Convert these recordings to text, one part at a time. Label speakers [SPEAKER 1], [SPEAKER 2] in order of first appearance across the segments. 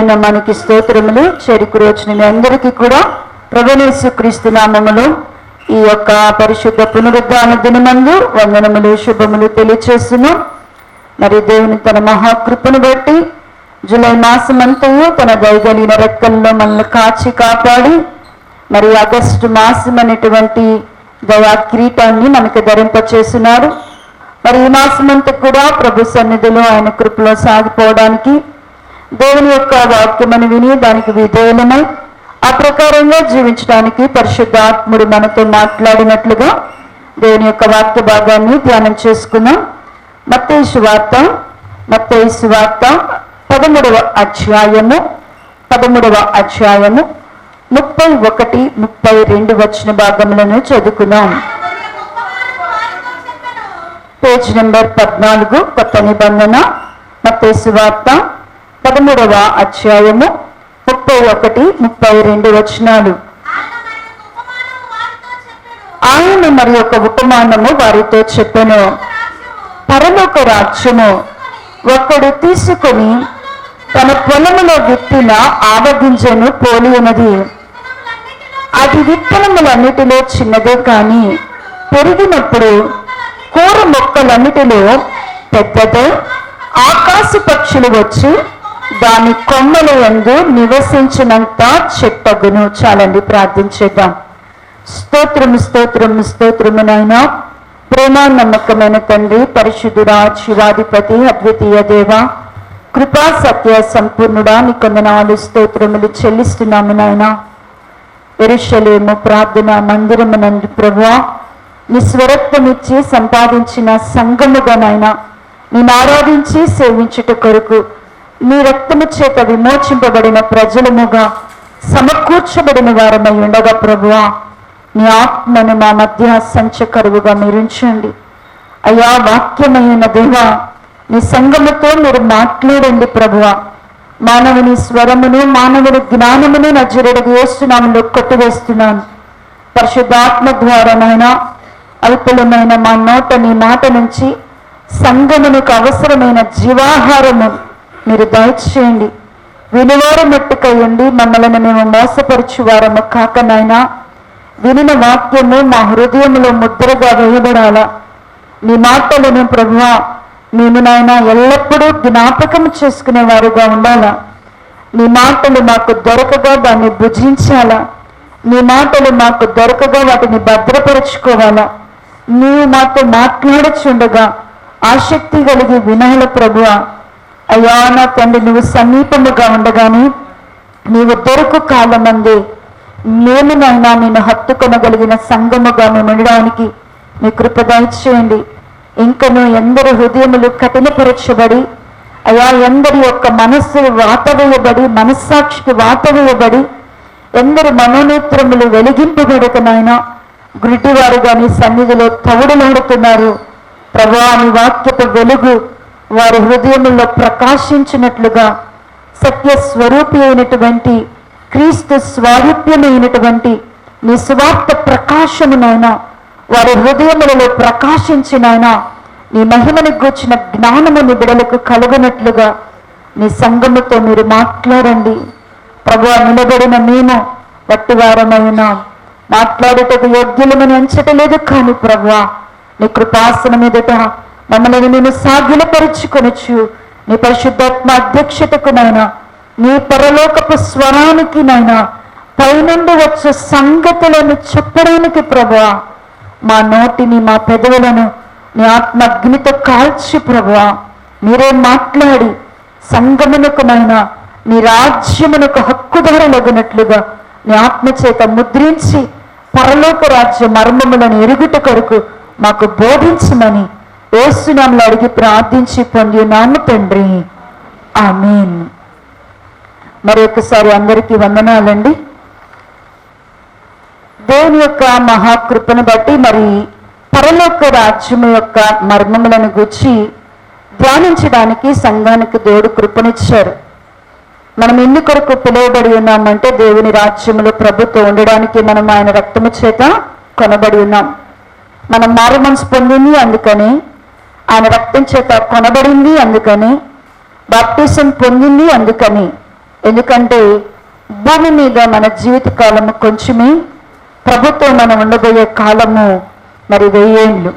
[SPEAKER 1] దేవుని నామానికి స్తోత్రములు. చేరుకుని వచ్చిన మీ అందరికీ కూడా ప్రభువైన యేసుక్రీస్తు నామములో ఈ యొక్క పరిశుద్ధ పునరుద్ధాన దినమందు వందనములు శుభములు తెలియచేస్తున్నాం. మరి దేవుని తన మహాకృపను బట్టి జూలై మాసమంతయు తన దయగలిగిన రెక్కల్లో మనల్ని కాచి కాపాడి మరి ఆగస్టు మాసం అనేటువంటి దయా కిరీటాన్ని మనకు ధరింపచేస్తున్నారు. మరి ఈ మాసమంతా కూడా ప్రభు సన్నిధిలో ఆయన కృపలో సాగిపోవడానికి దేవుని యొక్క వాక్యమని విని దానికి విధేయులమై ఆ ప్రకారంగా జీవించడానికి పరిశుద్ధాత్ముడు మనతో మాట్లాడినట్లుగా దేవుని యొక్క వాక్య భాగాన్ని ధ్యానం చేసుకున్నాం. మత్తయి సువార్త 13వ అధ్యాయము 31-32 వచ్చిన భాగములను చదువుకున్నాం. పేజ్ నెంబర్ 14 కొత్త నిబంధన మత్తయి సువార్త 13వ అధ్యాయము 31-32 వచనాలు. ఆయన మరి ఒక ఉపమానము వారితో చెప్పెను. పరలోక రాజ్యము ఒకడు తీసుకొని తన పొలములో విత్తిన ఆవగింజను పోలి ఉన్నది. అది విత్తనములన్నిటిలో చిన్నదే కాని పెరిగినప్పుడు కూర మొక్కలన్నిటిలో పెద్దదే, ఆకాశ పక్షులు వచ్చి దాని కొమ్మల యందు నివసించినంత చెట్టగును. చాలండి, ప్రార్థించేద్దాం. స్తోత్రము స్తోత్రము స్తోత్రము నాయనా, ప్రేమ నమ్మకమైన తండ్రి, పరిశుద్ధుడా, శివాధిపతి, అద్వితీయ దేవ, కృపా సత్య సంపూర్ణుడా, నీ కొందనాలు స్తోత్రములు చెల్లిస్తున్నాము నాయనా. యెరూషలేము ప్రార్థన మందిరమునందు ప్రభువా నీ స్వరత్వమిచ్చి సంపాదించిన సంఘముగా నాయనా నేను ఆరాధించి సేవించుట కొరకు నీ రక్తము చేత విమోచింపబడిన ప్రజలముగా సమకూర్చబడిన వారమై ఉండగా ప్రభువా నీ ఆత్మను మా మధ్య సంచకరువుగా మీరుంచండి. అయ్యా వాక్యమైన దేవా నీ సంఘముతో మీరు మాట్లాడండి ప్రభువా. మానవుని స్వరమును మానవుని జ్ఞానమును నజరుడగు యేసు నామములో కొట్టివేస్తున్నాను. పరిశుద్ధాత్మ ద్వారానైనా అల్పలమైన మా నోట నీ మాట నుంచి సంఘమునకు అవసరమైన జీవాహారము మీరు దయచేయండి. వినివారు మట్టుకయ్యండి, మమ్మల్ని మేము మోసపరచువారము కాకనైనా వినిన వాక్యము మా హృదయంలో ముద్రగా వేయబడాలా. నీ మాటలను ప్రభువా మేము నాయనా ఎల్లప్పుడూ జ్ఞాపకం చేసుకునేవారుగా ఉండాలా. నీ మాటలు మాకు దొరకగా దాన్ని భుజించాలా. నీ మాటలు మాకు దొరకగా వాటిని భద్రపరుచుకోవాలా. నీవు మాతో మాట్లాడుచుండగా ఆసక్తి కలిగి వినాల ప్రభువా. అయ్యా నా తండ్రి, నువ్వు సమీపముగా ఉండగానే నీవు దొరకు కాలమందే మేము నైనా నేను హత్తుకొనగలిగిన సంఘముగా మేము ఉండడానికి మీ కృప దయచేయండి. ఇంకను ఎందరి హృదయములు కఠినపరచబడి అయ్యా ఎందరి యొక్క మనస్సు వాతవేయబడి మనస్సాక్షికి వాతవేయబడి ఎందరి మనోనేత్రములు వెలిగింపబడకనైనా గుడ్డివారుగా నీ సన్నిధిలో తవుడులాడుతున్నారు ప్రభువా. నీ వాక్యపు వెలుగు వారి హృదయముల్లో ప్రకాశించినట్లుగా సత్య స్వరూపి అయినటువంటి క్రీస్తు స్వారూప్యమైనటువంటి నీ సువార్త ప్రకాశమునైనా వారి హృదయములలో ప్రకాశించినైనా నీ మహిమని గూర్చిన జ్ఞానము నీ బిడలకు కలుగునట్లుగా నీ సంఘముతో మీరు మాట్లాడండి ప్రభువా. నిలబడిన మేము వట్టివారమైనా మాట్లాడేటకు యోగ్యులమని ఎంచటలేదు కానీ ప్రభువా నీ కృపాసనం ఎదుట మమ్మల్ని నేను సాగిలపరుచుకొనొచ్చు. నీ పరిశుద్ధాత్మ అధ్యక్షతకు నైనా నీ పరలోకపు స్వరానికి నైనా పైనుండి వచ్చే సంగతులను చెప్పడానికి ప్రభువా మా నోటిని మా పెదవులను నీ ఆత్మ అగ్నితో కాల్చి ప్రభువా మీరే మాట్లాడి సంగమునకునైనా నీ రాజ్యమునకు హక్కుదారులగునట్లుగా నీ ఆత్మ చేత ముద్రించి పరలోక రాజ్య మర్మములను ఎరుగుట కొరకు మాకు బోధించమని యేసు నామములో అడిగి ప్రార్థించి పొంది ఉన్నాము తండ్రి, ఆమేన్. మరి ఒకసారి అందరికీ వందనాలండి. దేవుని యొక్క మహాకృపను బట్టి మరి పరలోక రాజ్యము యొక్క మర్మములను గురించి ధ్యానించడానికి సంఘానికి దేవుడు కృపనిచ్చారు. మనం ఎన్ని కొరకు పిలువబడి ఉన్నామంటే దేవుని రాజ్యములో ప్రభుత్వం ఉండడానికి మనం ఆయన రక్తము చేత కొనబడి ఉన్నాం. మనం మారు మనసు పొందింది అందుకని, ఆయన రక్తం చేత కొనబడింది అందుకని, బాప్టిజం పొందింది అందుకని ఎందుకంటే భూమి మీద మన జీవిత కాలము కొంచెమే, ప్రభుత్వం మనం ఉండబోయే కాలము మరి 1000 ఏళ్ళు.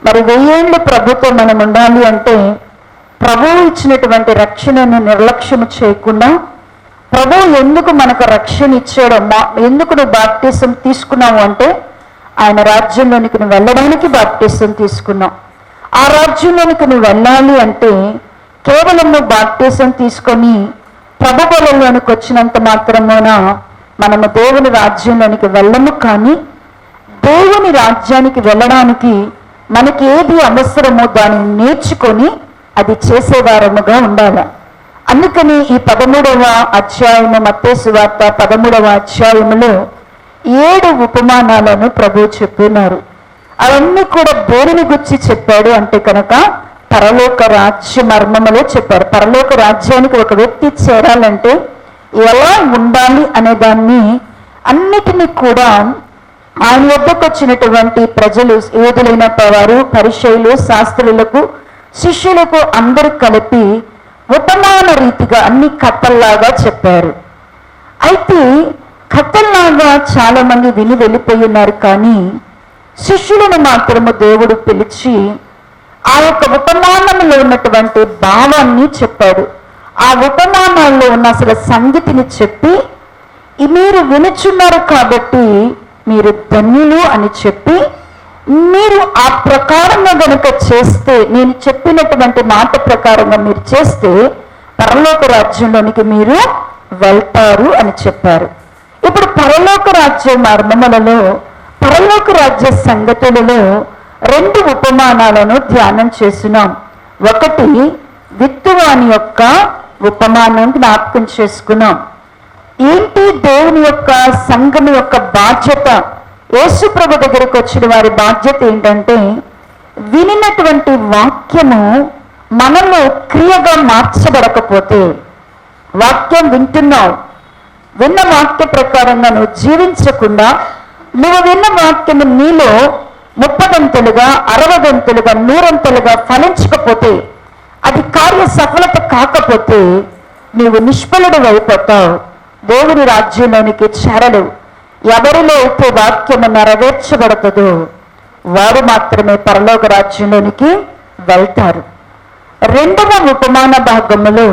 [SPEAKER 1] మరి 1000 ఏళ్ళు ప్రభుత్వం మనం ఉండాలి అంటే ప్రభువు ఇచ్చినటువంటి రక్షణను నిర్లక్ష్యం చేయకుండా, ప్రభువు ఎందుకు మనకు రక్షణ ఇచ్చాడో, ఎందుకు నువ్వు బాప్టిజం తీసుకున్నావు అంటే ఆయన రాజ్యంలోనికి నువ్వు వెళ్ళడానికి బాప్టిజం తీసుకున్నావు. ఆ రాజ్యంలోనికి నువ్వు వెళ్ళాలి అంటే కేవలం నువ్వు బాప్టిజం తీసుకొని ప్రభు బలంలోనికి వచ్చినంత మాత్రమున మనము దేవుని రాజ్యంలోనికి వెళ్ళము. కానీ దేవుని రాజ్యానికి వెళ్ళడానికి మనకి ఏది అవసరమో దానిని నేర్చుకొని అది చేసేవారముగా ఉండాలి. అందుకని ఈ 13వ అధ్యాయము, మత్తయి సువార్త 13వ అధ్యాయములో 7 ఉపమానాలను ప్రభువు చెప్పినారు. అవన్నీ కూడా దేనిని గురించి చెప్పాడు అంటే కనుక పరలోక రాజ్య మర్మములో చెప్పారు. పరలోక రాజ్యానికి ఒక వ్యక్తి చేరాలంటే ఎలా ఉండాలి అనే దాన్ని అన్నిటినీ కూడా ఆయన వద్దకు వచ్చినటువంటి ప్రజలు, యూదులైన వారు, పరిసయ్యులు, శాస్త్రులకు, శిష్యులకు అందరూ కలిపి ఉపమాన రీతిగా అన్ని కథల్లాగా చెప్పారు. అయితే కథల్లాగా చాలా మంది విని వెళ్ళిపోయి ఉన్నారు. కానీ శిష్యులను మాత్రము దేవుడు పిలిచి ఆ యొక్క ఉపమానంలో ఉన్నటువంటి భావాన్ని చెప్పాడు. ఆ ఉపమానాల్లో ఉన్న అసలు సంగతిని చెప్పి, మీరు వినుచున్నారు కాబట్టి మీరు ధన్యులు అని చెప్పి, మీరు ఆ ప్రకారంగా గనుక చేస్తే, నేను చెప్పినటువంటి మాట ప్రకారంగా మీరు చేస్తే పరలోక రాజ్యంలోనికి మీరు వెళ్తారు అని చెప్పారు. ఇప్పుడు పరలోక రాజ్య మర్మములలో, పరలోక రాజ్య సంగతులలో 2 ఉపమానాలను ధ్యానం చేస్తున్నాం. ఒకటి విత్తువాని యొక్క ఉపమానం జ్ఞాపకం చేసుకున్నాం. ఏంటి దేవుని యొక్క సంఘం యొక్క బాధ్యత? యేసు ప్రభు దగ్గరకు వచ్చిన వారి బాధ్యత ఏంటంటే వినినటువంటి వాక్యము మనలో క్రియగా మార్చబడకపోతే, వాక్యం వింటున్నావు, విన్న వాక్య ప్రకారంగా నువ్వు జీవించకుండా, నువ్వు విన్న వాక్యము నీలో 30 60 100 ఫలించకపోతే, అది కార్య సఫలత కాకపోతే నీవు నిష్ఫలుడు అయిపోతావు, దేవుని రాజ్యంలోనికి చేరలేవు. ఎవరిలో అయితే వాక్యము నెరవేర్చబడుతుందో వారు మాత్రమే పరలోక రాజ్యంలోనికి వెళ్తారు. 2వ ఉపమాన భాగములో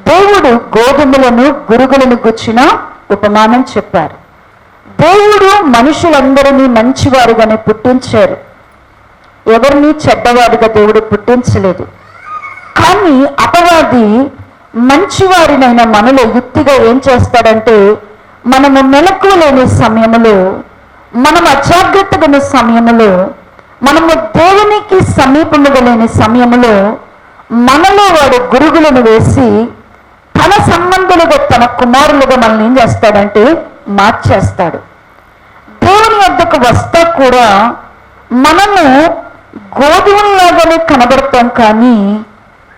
[SPEAKER 1] దేవుడు గోధుమలను, గురుగులను గుచ్చిన ఉపమానం చెప్పారు. దేవుడు మనుషులందరినీ మంచివారుగానే పుట్టించారు, ఎవరిని చెడ్డవారుగా దేవుడు పుట్టించలేదు. కానీ అపవాది మంచివారినైనా మనలో యుక్తిగా ఏం చేస్తాడంటే, మనము మెలకువలేని సమయంలో, మనం అజాగ్రత్తగా ఉన్న సమయంలో, మనము దేవునికి సమీపముగా లేని సమయంలో మనలో వాడు గురుగులను వేసి తన సంబంధులుగా, తన కుమారులుగా మనల్ని ఏం చేస్తాడంటే మార్చేస్తాడు. దేవుని వద్దకు వస్తా కూడా మనము గోధుమలాగానే కనబడతాం. కానీ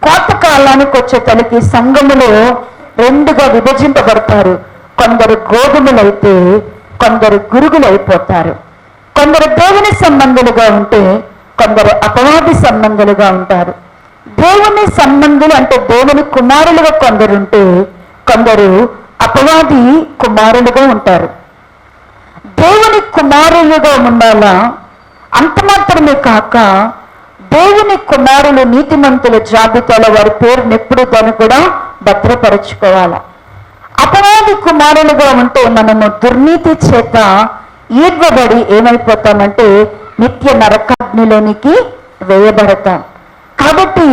[SPEAKER 1] కోతకాలానికి వచ్చే తలకి సంఘములో 2గా విభజింపబడతారు. కొందరు గోధుమలైతే కొందరు గురుగులు అయిపోతారు. కొందరు దేవుని సంబంధులుగా ఉంటే కొందరు అపవాది సంబంధులుగా ఉంటారు. దేవుని సంబంధులు అంటే దేవుని కుమారులుగా కొందరుంటే కొందరు అపవాది కుమారులుగా ఉంటారు. దేవుని కుమారులుగా ఉండాలా, అంత మాత్రమే కాక దేవుని కుమారులు నీతిమంతుల జాబితాలో వారి పేరును ఎప్పుడు దాన్ని కూడా భద్రపరచుకోవాలా. అపవాది కుమారులుగా ఉంటే మనము దుర్నీతి చేత ఈడ్వబడి ఏమైపోతామంటే నిత్య నరకాగ్నిలోనికి వేయబడతాం. కాబట్టి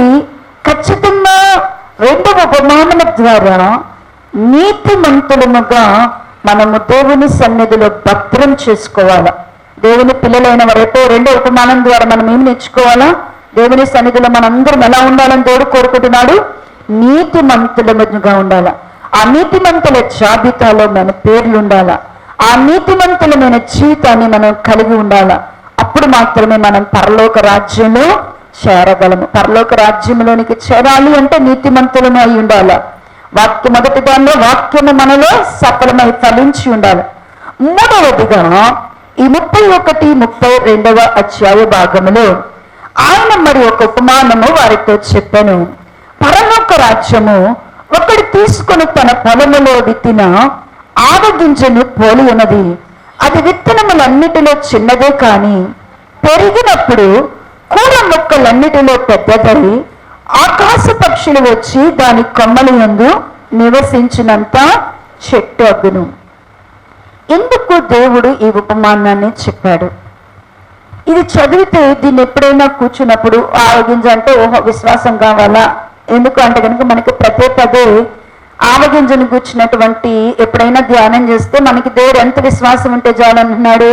[SPEAKER 1] ఖచ్చితంగా 2వ ఉపమానము ద్వారా నీతిమంతులముగా మనము దేవుని సన్నిధిలో భద్రం చేసుకోవాలా. దేవుని పిల్లలైన వారైతే 2వ ఉపమానం ద్వారా మనం ఏం నేర్చుకోవాలా? దేవుని సన్నిధిలో మనందరం ఎలా ఉండాలని దేవుడు కోరుకుంటున్నాడు? నీతిమంతులముగా ఉండాలా. ఆ నీతిమంతుల జాబితాలో మన పేర్లు ఉండాలా. ఆ నీతిమంతులమైన జీవితాన్ని మనం కలిగి ఉండాలా. అప్పుడు మాత్రమే మనం పరలోక రాజ్యంలో చేరగలము. పరలోక రాజ్యంలోనికి చేరాలి అంటే నీతిమంతులము అయి ఉండాలా. మొదటి దానిలో వాక్యము మనలో సఫలమై ఫలించి ఉండాలి. 3వదిగా ఈ 31, 32వ అధ్యాయ భాగములో ఆయన మరి ఒక ఉపమానము వారితో చెప్పాను. పరలోక రాజ్యము ఒకడి తీసుకొని తన పొలములో విత్తిన ఆవగింజను పోలి ఉన్నది. అది విత్తనములన్నిటిలో చిన్నదే కాని పెరిగినప్పుడు కూర మొక్కలన్నిటిలో పెద్దదై ఆకాశ పక్షులు వచ్చి దాని కొమ్మల యందు నివసించినంత చెట్టు అగును. ఎందుకు దేవుడు ఈ ఉపమానాన్ని చెప్పాడు? ఇది చదివితే దీన్ని ఎప్పుడైనా కూర్చున్నప్పుడు ఆవగింజ అంటే ఓహో విశ్వాసం కావాలా, ఎందుకు అంటే కనుక మనకి పదే ఆవగింజను కూర్చున్నటువంటి ఎప్పుడైనా ధ్యానం చేస్తే మనకి దేవుడు ఎంత విశ్వాసం ఉంటే చాలు అంటున్నాడు?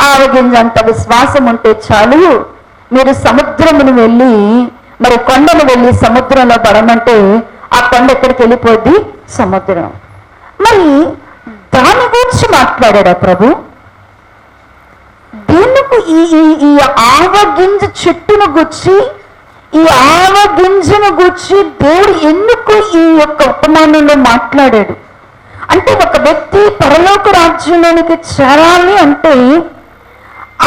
[SPEAKER 1] ఆవగింజ అంత విశ్వాసం ఉంటే చాలు. మీరు సముద్రమును వెళ్ళి మరి కొండను వెళ్ళి సముద్రంలో పడమంటే ఆ కొండ ఎక్కడికి వెళ్ళిపోద్ది? సముద్రం. మరి దాని గురించి మాట్లాడాడా ప్రభు? దీనికి ఈ ఆవగింజ చెట్టును గుచ్చి ఈ ఆవగింజను గుచ్చి దేవుడు ఎందుకు ఈ యొక్క ఉపమానంలో మాట్లాడాడు అంటే, ఒక వ్యక్తి పరలోక రాజ్యంలోనికి చేరాలి అంటే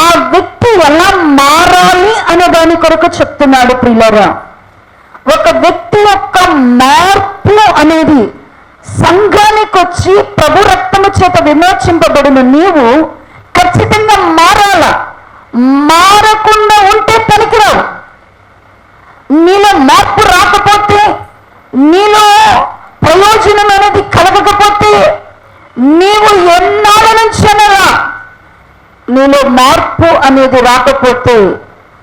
[SPEAKER 1] ఆ వ్యక్తి ఎలా మారాలి అనే దాని కొరకు చెప్తున్నాడు ప్రియులారా. ఒక వ్యక్తి యొక్క మార్పు అనేది సంఘానికి వచ్చి ప్రభు రక్తము చేత విమోచింపబడిన నీవు ఖచ్చితంగా మారాలా. మారకుండా ఉంటే పనికిరావు. నీలో మార్పు రాకపోతే, నీలో ప్రయోజనం అనేది కలగకపోతే నీవు ఎన్నాళ్ళ నుంచి అనరా, నీలో మార్పు అనేది రాకపోతే,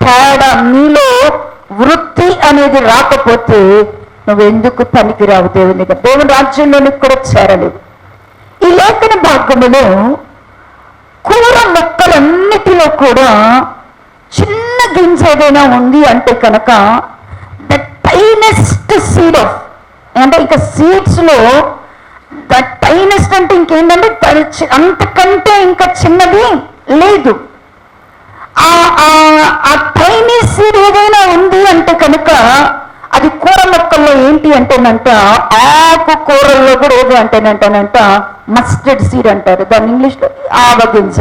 [SPEAKER 1] తేడా నీలో వృత్తి అనేది రాకపోతే నువ్వెందుకు పనికిరావు దేవునికి, దేవుని రాజ్యంలోనికి కూడా చేరలేవు. ఈ లేఖన భాగములో కూర మొక్కలన్నిటిలో కూడా చిన్న గింజ ఏదైనా ఉంది అంటే కనుక ద టైనెస్ట్ సీడ్ ఆఫ్, అంటే ఇక సీడ్స్ లో ద టైనెస్ట్ అంటే ఇంకేంటంటే అంతకంటే ఇంకా చిన్నది లేదు. ఆ టైనీ సీడ్ ఏదైనా ఉంది అంటే కనుక అది కూర మొక్కల్లో ఏంటి అంటేనంట, ఆకు కూరల్లో కూడా ఏది అంటేనంటేనంట మస్టర్డ్ సీడ్ అంటారు దాన్ని ఇంగ్లీష్లో, ఆవగింజ.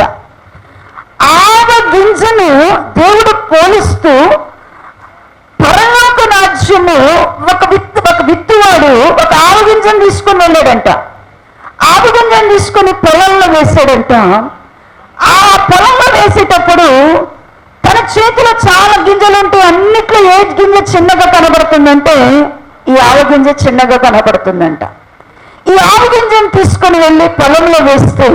[SPEAKER 1] ఆవగింజను దేవుడు పోలిస్తూ పరలోక రాజ్యము ఒక విత్తువాడు ఒక ఆవగింజను తీసుకొని వెళ్ళాడంట. ఆవగింజను తీసుకొని పొలంలో వేసాడంట. ఆ పొలంలో వేసేటప్పుడు తన చేతిలో చాలా గింజలు ఉంటాయి. అన్నిట్లో ఏ గింజ చిన్నగా కనబడుతుందంటే ఈ ఆవగింజ చిన్నగా కనబడుతుందంట. ఈ ఆవగింజను తీసుకొని వెళ్ళి పొలంలో వేస్తే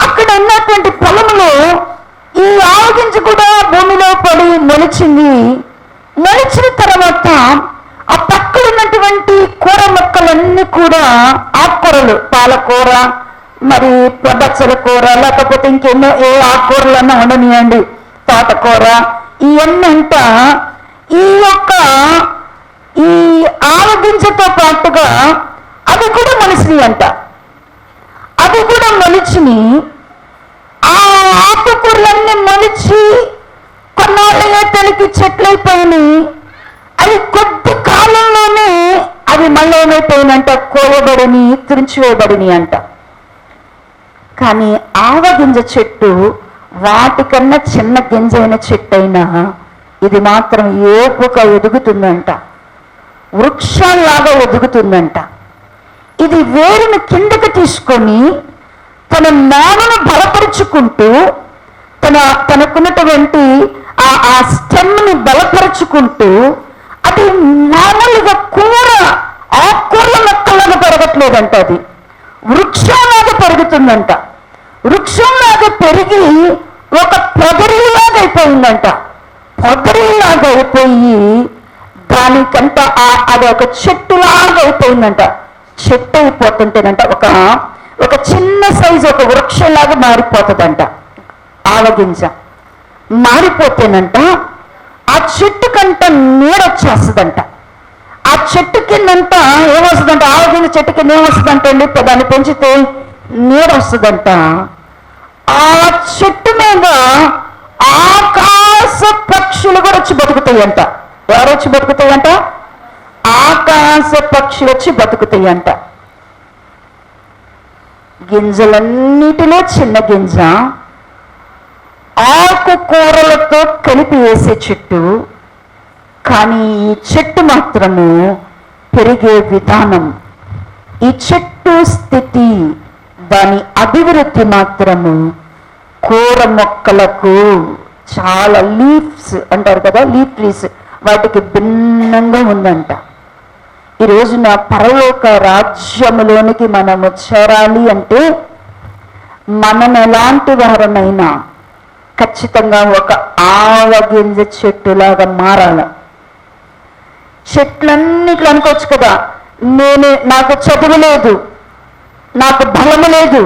[SPEAKER 1] అక్కడ ఉన్నటువంటి పొలంలో ఈ ఆవగింజ కూడా భూమిలో పడి మొలిచింది. మొలిచిన తర్వాత ఆ పక్కన ఉన్నటువంటి కూర మొక్కలన్నీ కూడా ఆకుకూరలు, పాలకూర, మరి బచ్చల కూర, లేకపోతే ఇంకెన్నో ఏ ఆకుకూరలన్నా ఉండనియండి, తోటకూర, ఇవన్నంట ఈ ఆవగింజతో పాటుగా అవి కూడా మొలిచినాయి అంట. అవి కూడా మొలిచిని ఆ ఆకుకూరలన్నీ మొలిచి కొన్నాళ్ళగా తనకి చెట్లయిపోయినాయి. అవి కొద్ది కాలంలోనే అవి మళ్ళీ ఏమైపోయినంట, కోయబడిని, తుడిచివేయబడిని అంట. కానీ ఆవగింజ చెట్టు వాటికన్నా చిన్న గింజ అయిన చెట్టు అయినా ఇది మాత్రం ఏపుగా ఎదుగుతుందంట, వృక్షంలాగా ఎదుగుతుందంట. ఇది వేరును కిందకి తీసుకొని తన నానును బలపరుచుకుంటూ తనకున్నటువంటి ఆ స్టెమ్ని బలపరుచుకుంటూ అది మామూలుగా ఆకుకూరల మొక్కలాగా పెరగట్లేదంట, అది వృక్షంలాగా పెరుగుతుందంట. వృక్షంలాగా పెరిగి ఒక పొదరిలాగా అయిపోయిందంట. పొదరిలాగా అయిపోయి దానికంట అది ఒక చెట్టులాగా అయిపోయిందంట. చెట్టు అయిపోతుంటేనంట ఒక చిన్న సైజు ఒక వృక్షంలాగా మారిపోతుందంట. ఆవగింజ మారిపోతేనంట ఆ చెట్టు కంట నీడొచ్చేస్తుందంట. ఆ చెట్టు కిందంట ఏమొస్తుందంట, ఆవగింజ చెట్టు కింద ఏమొస్తుందంట అండి, దాన్ని పెంచితే నీడ వస్తుందంట. ఆ చెట్టు మీద ఆకాశ పక్షులు కూడా వచ్చి బతుకుతాయంట. ఎవరు వచ్చి బతుకుతాయంట? ఆకాశ పక్షులు వచ్చి బతుకుతాయంట. గింజలన్నిటిలో చిన్న గింజ, ఆకుకూరలతో కలిపి వేసే చెట్టు. కానీ ఈ చెట్టు మాత్రము పెరిగే విధానం, ఈ చెట్టు స్థితి, దాని అభివృద్ధి మాత్రము కూర మొక్కలకు చాలా లీఫ్స్ అంటారు కదా, లీఫ్ ట్రీస్, వాటికి భిన్నంగా ఉందంట. ఈ రోజున పరలోక రాజ్యములోనికి మనము చేరాలి అంటే మనం ఎలాంటి వారమైనా ఖచ్చితంగా ఒక ఆవగింజ చెట్టులాగా మారాల. చెట్లన్నిట్లు అనుకోవచ్చు కదా, నాకు చదువు లేదు, నాకు బలము లేదు,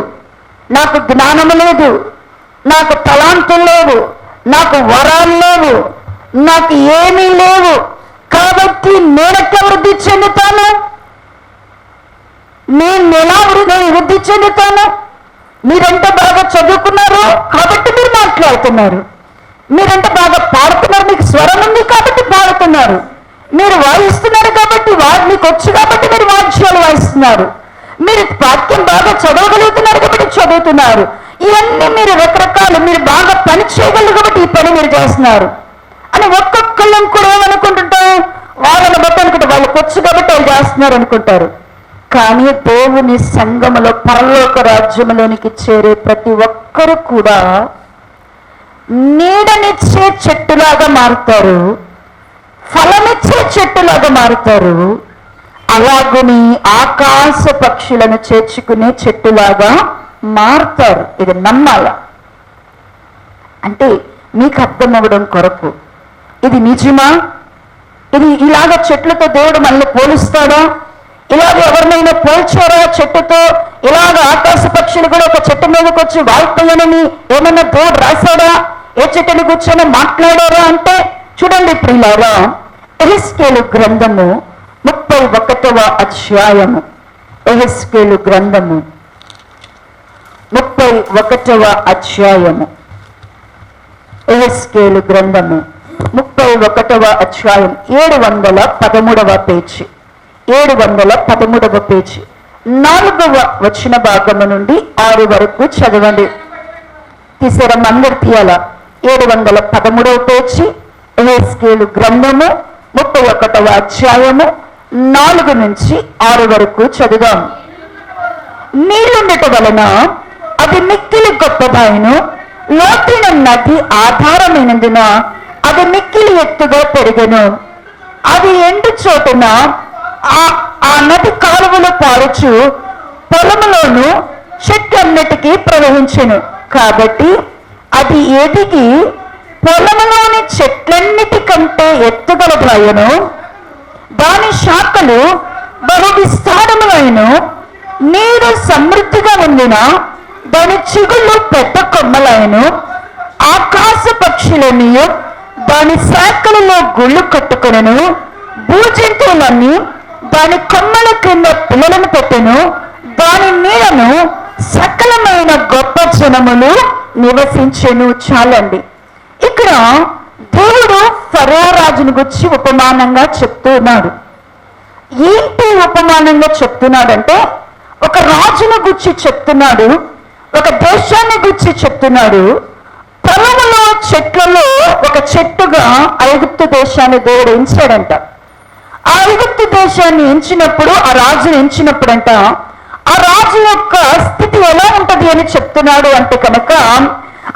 [SPEAKER 1] నాకు జ్ఞానము లేదు, నాకు తలాంతులు లేవు, నాకు వరాలు లేవు, నాకు ఏమీ లేవు, కాబట్టి నేనెట్లా వృద్ధి చెందుతాను, నేను ఎలా వృద్ధి చెందుతాను? మీరంటే బాగా చదువుకున్నారు కాబట్టి మీరు మాట్లాడుతున్నారు, మీరంటే బాగా పాడుతున్నారు, మీకు స్వరం ఉంది కాబట్టి పాడుతున్నారు, మీరు వాయిస్తున్నారు కాబట్టి మీకు వచ్చు కాబట్టి మీరు వాద్యాలు వాయిస్తున్నారు, మీరు వాక్యం బాగా చదవగలుగుతున్నారు కాబట్టి చదువుతున్నారు, ఇవన్నీ మీరు రకరకాలు, మీరు బాగా పని చేయగలరు కాబట్టి ఈ పని మీరు చేస్తున్నారు అని ఒక్కొక్కళ్ళం కూడా ఏమనుకుంటుంటాం, వాళ్ళని బట్టి అనుకుంటే వాళ్ళకి వచ్చు కాబట్టి వాళ్ళు చేస్తున్నారు అనుకుంటారు. కానీ దేవుని సంఘములో పరలోక రాజ్యములోనికి చేరే ప్రతి ఒక్కరు కూడా నీడనిచ్చే చెట్టులాగా మారుతారు, ఫలమిచ్చే చెట్టులాగా మారుతారు, అలాగని ఆకాశ పక్షులను చేర్చుకునే చెట్టులాగా మారుతారు. ఇది నమ్మాల. అంటే మీకు అర్థం అవ్వడం కొరకు, ఇది నిజమా? ఇది ఇలాగ చెట్లతో దేవుడు మనల్ని పోలుస్తాడా? ఇలాగ ఎవరినైనా పోల్చారా చెట్టుతో? ఇలాగ ఆకాశ పక్షులు కూడా ఒక చెట్టు మీదకి వచ్చి వాళ్తాయనని ఏమన్నా దేవుడు రాశాడా? ఏ చెట్టుని కూర్చొని మాట్లాడారా? అంటే చూడండి ప్రియులారా, యెహెజ్కేలు గ్రంథము 31వ అధ్యాయము, యెహెజ్కేలు గ్రంథము 31వ అధ్యాయము, యెహెజ్కేలు గ్రంథము 31వ అధ్యాయం 713వ పేజీ, 713వ పేజీ 4వ వచన భాగము నుండి 6 వరకు చదవండి. తీసారమ్మ, అందరు తీయాల. 713వ పేజీ, యెహెజ్కేలు గ్రంథము 31వ అధ్యాయము 4 నుంచి 6 వరకు చదువుదాం. నీళ్ళుండట వలన అది మిక్కిలి గొప్పదాయను, లోతైన నది ఆధారమైనందున అది మిక్కిలి ఎత్తుగా పెరిగెను. అది ఎండు చోటున ఆ నది కాలువలు పారుచు పొలములోను చెట్లన్నిటికీ ప్రవహించెను. కాబట్టి అది ఎదిగి పొలములోని చెట్లన్నిటికంటే ఎత్తుగలదాయను. దాని శాఖలు బహు విస్తారములైన, నీరు సమృద్ధిగా ఉండిన దాని చిగుళ్ళు పెద్ద కొమ్మలైను. ఆకాశ పక్షులని దాని శాఖలలో గుళ్ళు కట్టుకొనెను. భూజంతువులన్నీ దాని కొమ్మల క్రింద పిల్లలను పెట్టెను. దాని నీడను సకలమైన గొప్ప జనములు నివసించెను. చాలండి. ఇక్కడ దేవుడు ఫరో రాజును గురించి ఉపమానంగా చెప్తూ ఉన్నాడు. ఏంటి ఉపమానంగా చెప్తున్నాడంటే, ఒక రాజును గురించి చెప్తున్నాడు, ఒక దేశాన్ని గురించి చెప్తున్నాడు. పొలములో చెట్లలో ఒక చెట్టుగా ఐగుప్తు దేశాన్ని దేవుడు ఎంచాడంట. ఆ ఐగుప్తు దేశాన్ని ఎంచినప్పుడు, ఆ రాజును ఎంచినప్పుడంట, ఆ రాజు యొక్క స్థితి ఎలా ఉంటది అని చెప్తున్నాడు అంటే కనుక,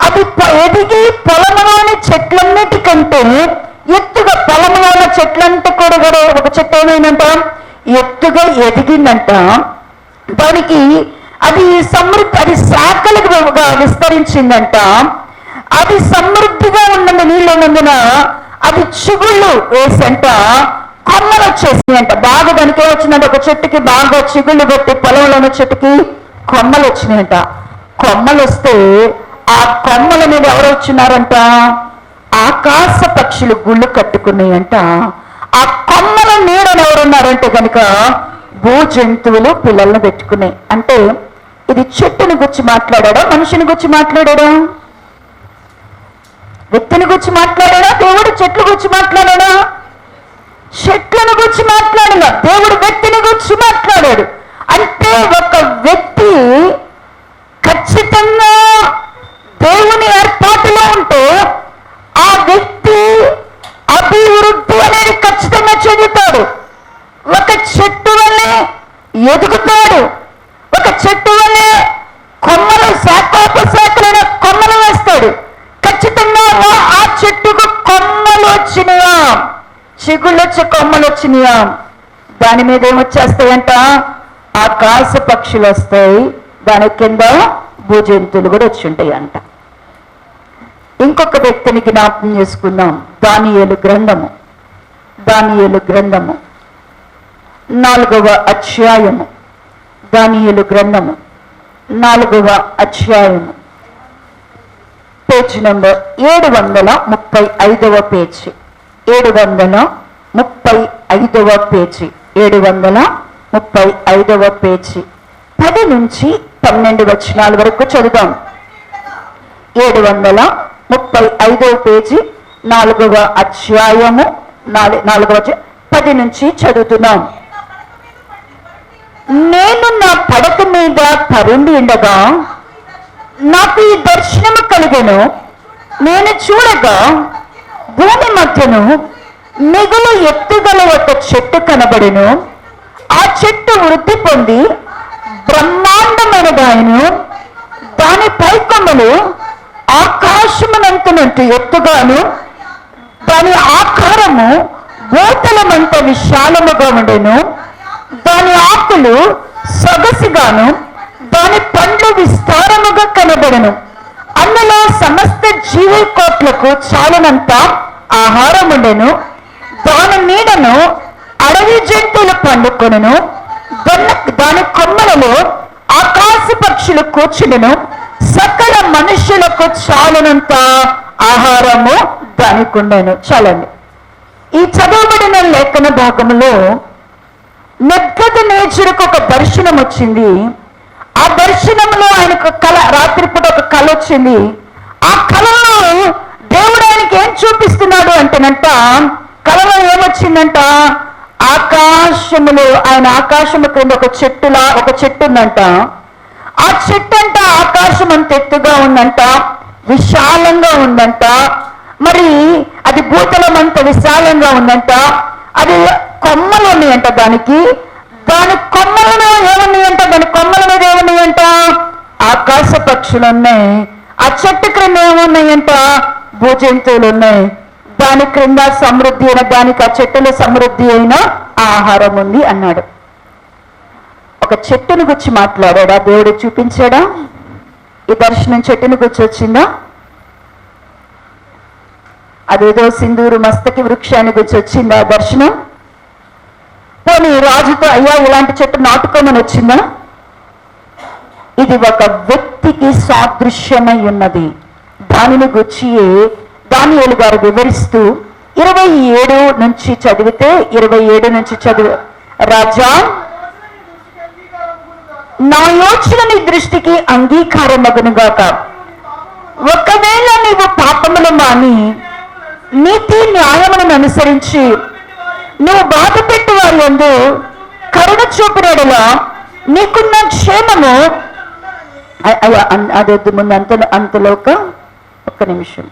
[SPEAKER 1] అది ఎదిగి పొలములోని చెట్లన్నిటికంటే ఎత్తుగా, పొలములోని చెట్లంటే కూడా ఒక చెట్టు ఏమైందంట, ఎత్తుగా ఎదిగిందంట. దానికి అది సమృద్ధి, అది శాఖలుగా విస్తరించిందంట. అది సమృద్ధిగా ఉన్నందు, నీళ్ళు ఉన్నందున అది చిగుళ్ళు వేసంట కొమ్మలు వచ్చేసినాయంట. బాగా దానికి ఏమొచ్చిందంటే, ఒక చెట్టుకి బాగా చిగుళ్ళు పెట్టి పొలంలో ఉన్న చెట్టుకి కొమ్మలు వచ్చినాయంట. కొమ్మలు వస్తే ఆ కొమ్మల మీద ఎవరు వచ్చినారంట? ఆకాశ పక్షులు గుళ్ళు కట్టుకున్నాయంట. ఆ కొమ్మల నీడను ఎవరున్నారంటే కనుక భూ జంతువులు పిల్లలను పెట్టుకున్నాయి. అంటే ఇది చెట్టుని గురించి మాట్లాడాడా, మనిషిని గురించి మాట్లాడాడా? వ్యక్తిని గురించి మాట్లాడాడా? దేవుడు చెట్ల గురించి మాట్లాడాడా? చెట్లను గురించి మాట్లాడాల. దేవుడు వ్యక్తిని గురించి మాట్లాడాడు. అంటే ఒక వ్యక్తి ఖచ్చితంగా దేవుని ఏర్పాటులో ఉంటే ఆ వ్యక్తి అభివృద్ధి అనేది ఖచ్చితంగా చెందుతాడు. ఒక చెట్టు చిగుళ్ళొచ్చి కొమ్మలు వచ్చినాయా, దాని మీద ఏమొచ్చేస్తాయంట, ఆకాశ పక్షులు వస్తాయి, దాని కింద భూజంతువులు కూడా వచ్చి ఉంటాయి అంట. ఇంకొక వ్యక్తిని జ్ఞాపకం చేసుకుందాం. దానియేలు గ్రంథము 4వ అధ్యాయము. దానియేలు గ్రంథము 4వ అధ్యాయము, పేజ్ నంబర్ 735వ పేజీ. 735వ పేజీ. 735వ పేజీ 10 నుంచి 12 వచనాల వరకు చదువుదాం. 735వ పేజీ 4వ అధ్యాయము 10 నుంచి చదువుతున్నాం. నేను నా పడక మీద పరుండి ఉండగా నాకు ఈ దర్శనము కలిగెను. నేను చూడగా భూమి మధ్యను మిగులు ఎత్తుగల ఒక చెట్టు కనబడెను. ఆ చెట్టు వృద్ధి పొంది బ్రహ్మాండమైనదాయను. దాని పైకొమ్మలు ఆకాశమునంతనంత ఎత్తుగాను, దాని ఆకారము భూతలమంత విశాలముగా ఉండెను. దాని ఆకులు సొగసుగాను, దాని పండ్లు విస్తారముగా కనబడెను. అందులో సమస్త జీవకోట్లకు చాలినంత ఆహారం ఉండెను. దాని నీడను అడవి జంతువులు పండుకొనెను. దాని కొమ్మలలో ఆకాశ పక్షులు కూర్చుండెను. సకల మనుషులకు చాలినంత ఆహారము దానికి ఉండెను. చాలండి. ఈ చదవబడిన లేఖన భాగంలో నెబుకద్నెజరుకు ఒక దర్శనం వచ్చింది. ఆ దర్శనంలో ఆయనకు కళ, రాత్రిపూట ఒక కళ వచ్చింది. ఆ కళలో దేవుడు ఆయనకి ఏం చూపిస్తున్నాడు అంటేనంట, కళలో ఏమొచ్చిందంట, ఆకాశములో, ఆయన ఆకాశము క్రింద ఒక చెట్టు ఉందంట. ఆ చెట్టు అంట ఆకాశం అంత ఎత్తుగా ఉందంట, విశాలంగా ఉందంట. మరి అది భూతలం అంత విశాలంగా ఉందంట. అది కొమ్మలు ఉన్నాయంట. దాని కొమ్మలలో ఏమున్నాయంట, దాని కొమ్మల మీద ఏమున్నాయంట, ఆకాశ పక్షులు ఉన్నాయి. ఆ చెట్టు క్రింద ఏమున్నాయంట, భూజంతువులు ఉన్నాయి. దాని క్రింద సమృద్ధి అయిన, దానికి ఆ చెట్టులో సమృద్ధి అయిన ఆహారం ఉంది అన్నాడు. ఒక చెట్టును గురించి మాట్లాడా దేవుడు, చూపించాడా? ఈ దర్శనం చెట్టును గురించి వచ్చిందా? అదేదో సింధూరు మస్తకి వృక్షాన్ని గురించి వచ్చిందా దర్శనం? పోనీ రాజుతో అయ్యా ఇలాంటి చెట్టు నాటుకోమని వచ్చిందా? ఇది ఒక వ్యక్తికి సాదృశ్యమై ఉన్నది. దానిని గురించి దానియేలు గారు వివరిస్తూ 27 నుంచి చదివితే, 27 నుంచి చదివి, రాజా, నా యోచన నీ దృష్టికి అంగీకారమగునుగాక. ఒకవేళ నీవు పాపములు మాని నీతి న్యాయములను అనుసరించి నువ్వు బాధ పెట్టు వారి యందు కరుణ చూపినడులా నీకున్న క్షేమము. అదొద్దు, ముందు అంతలో ఒక్క నిమిషం.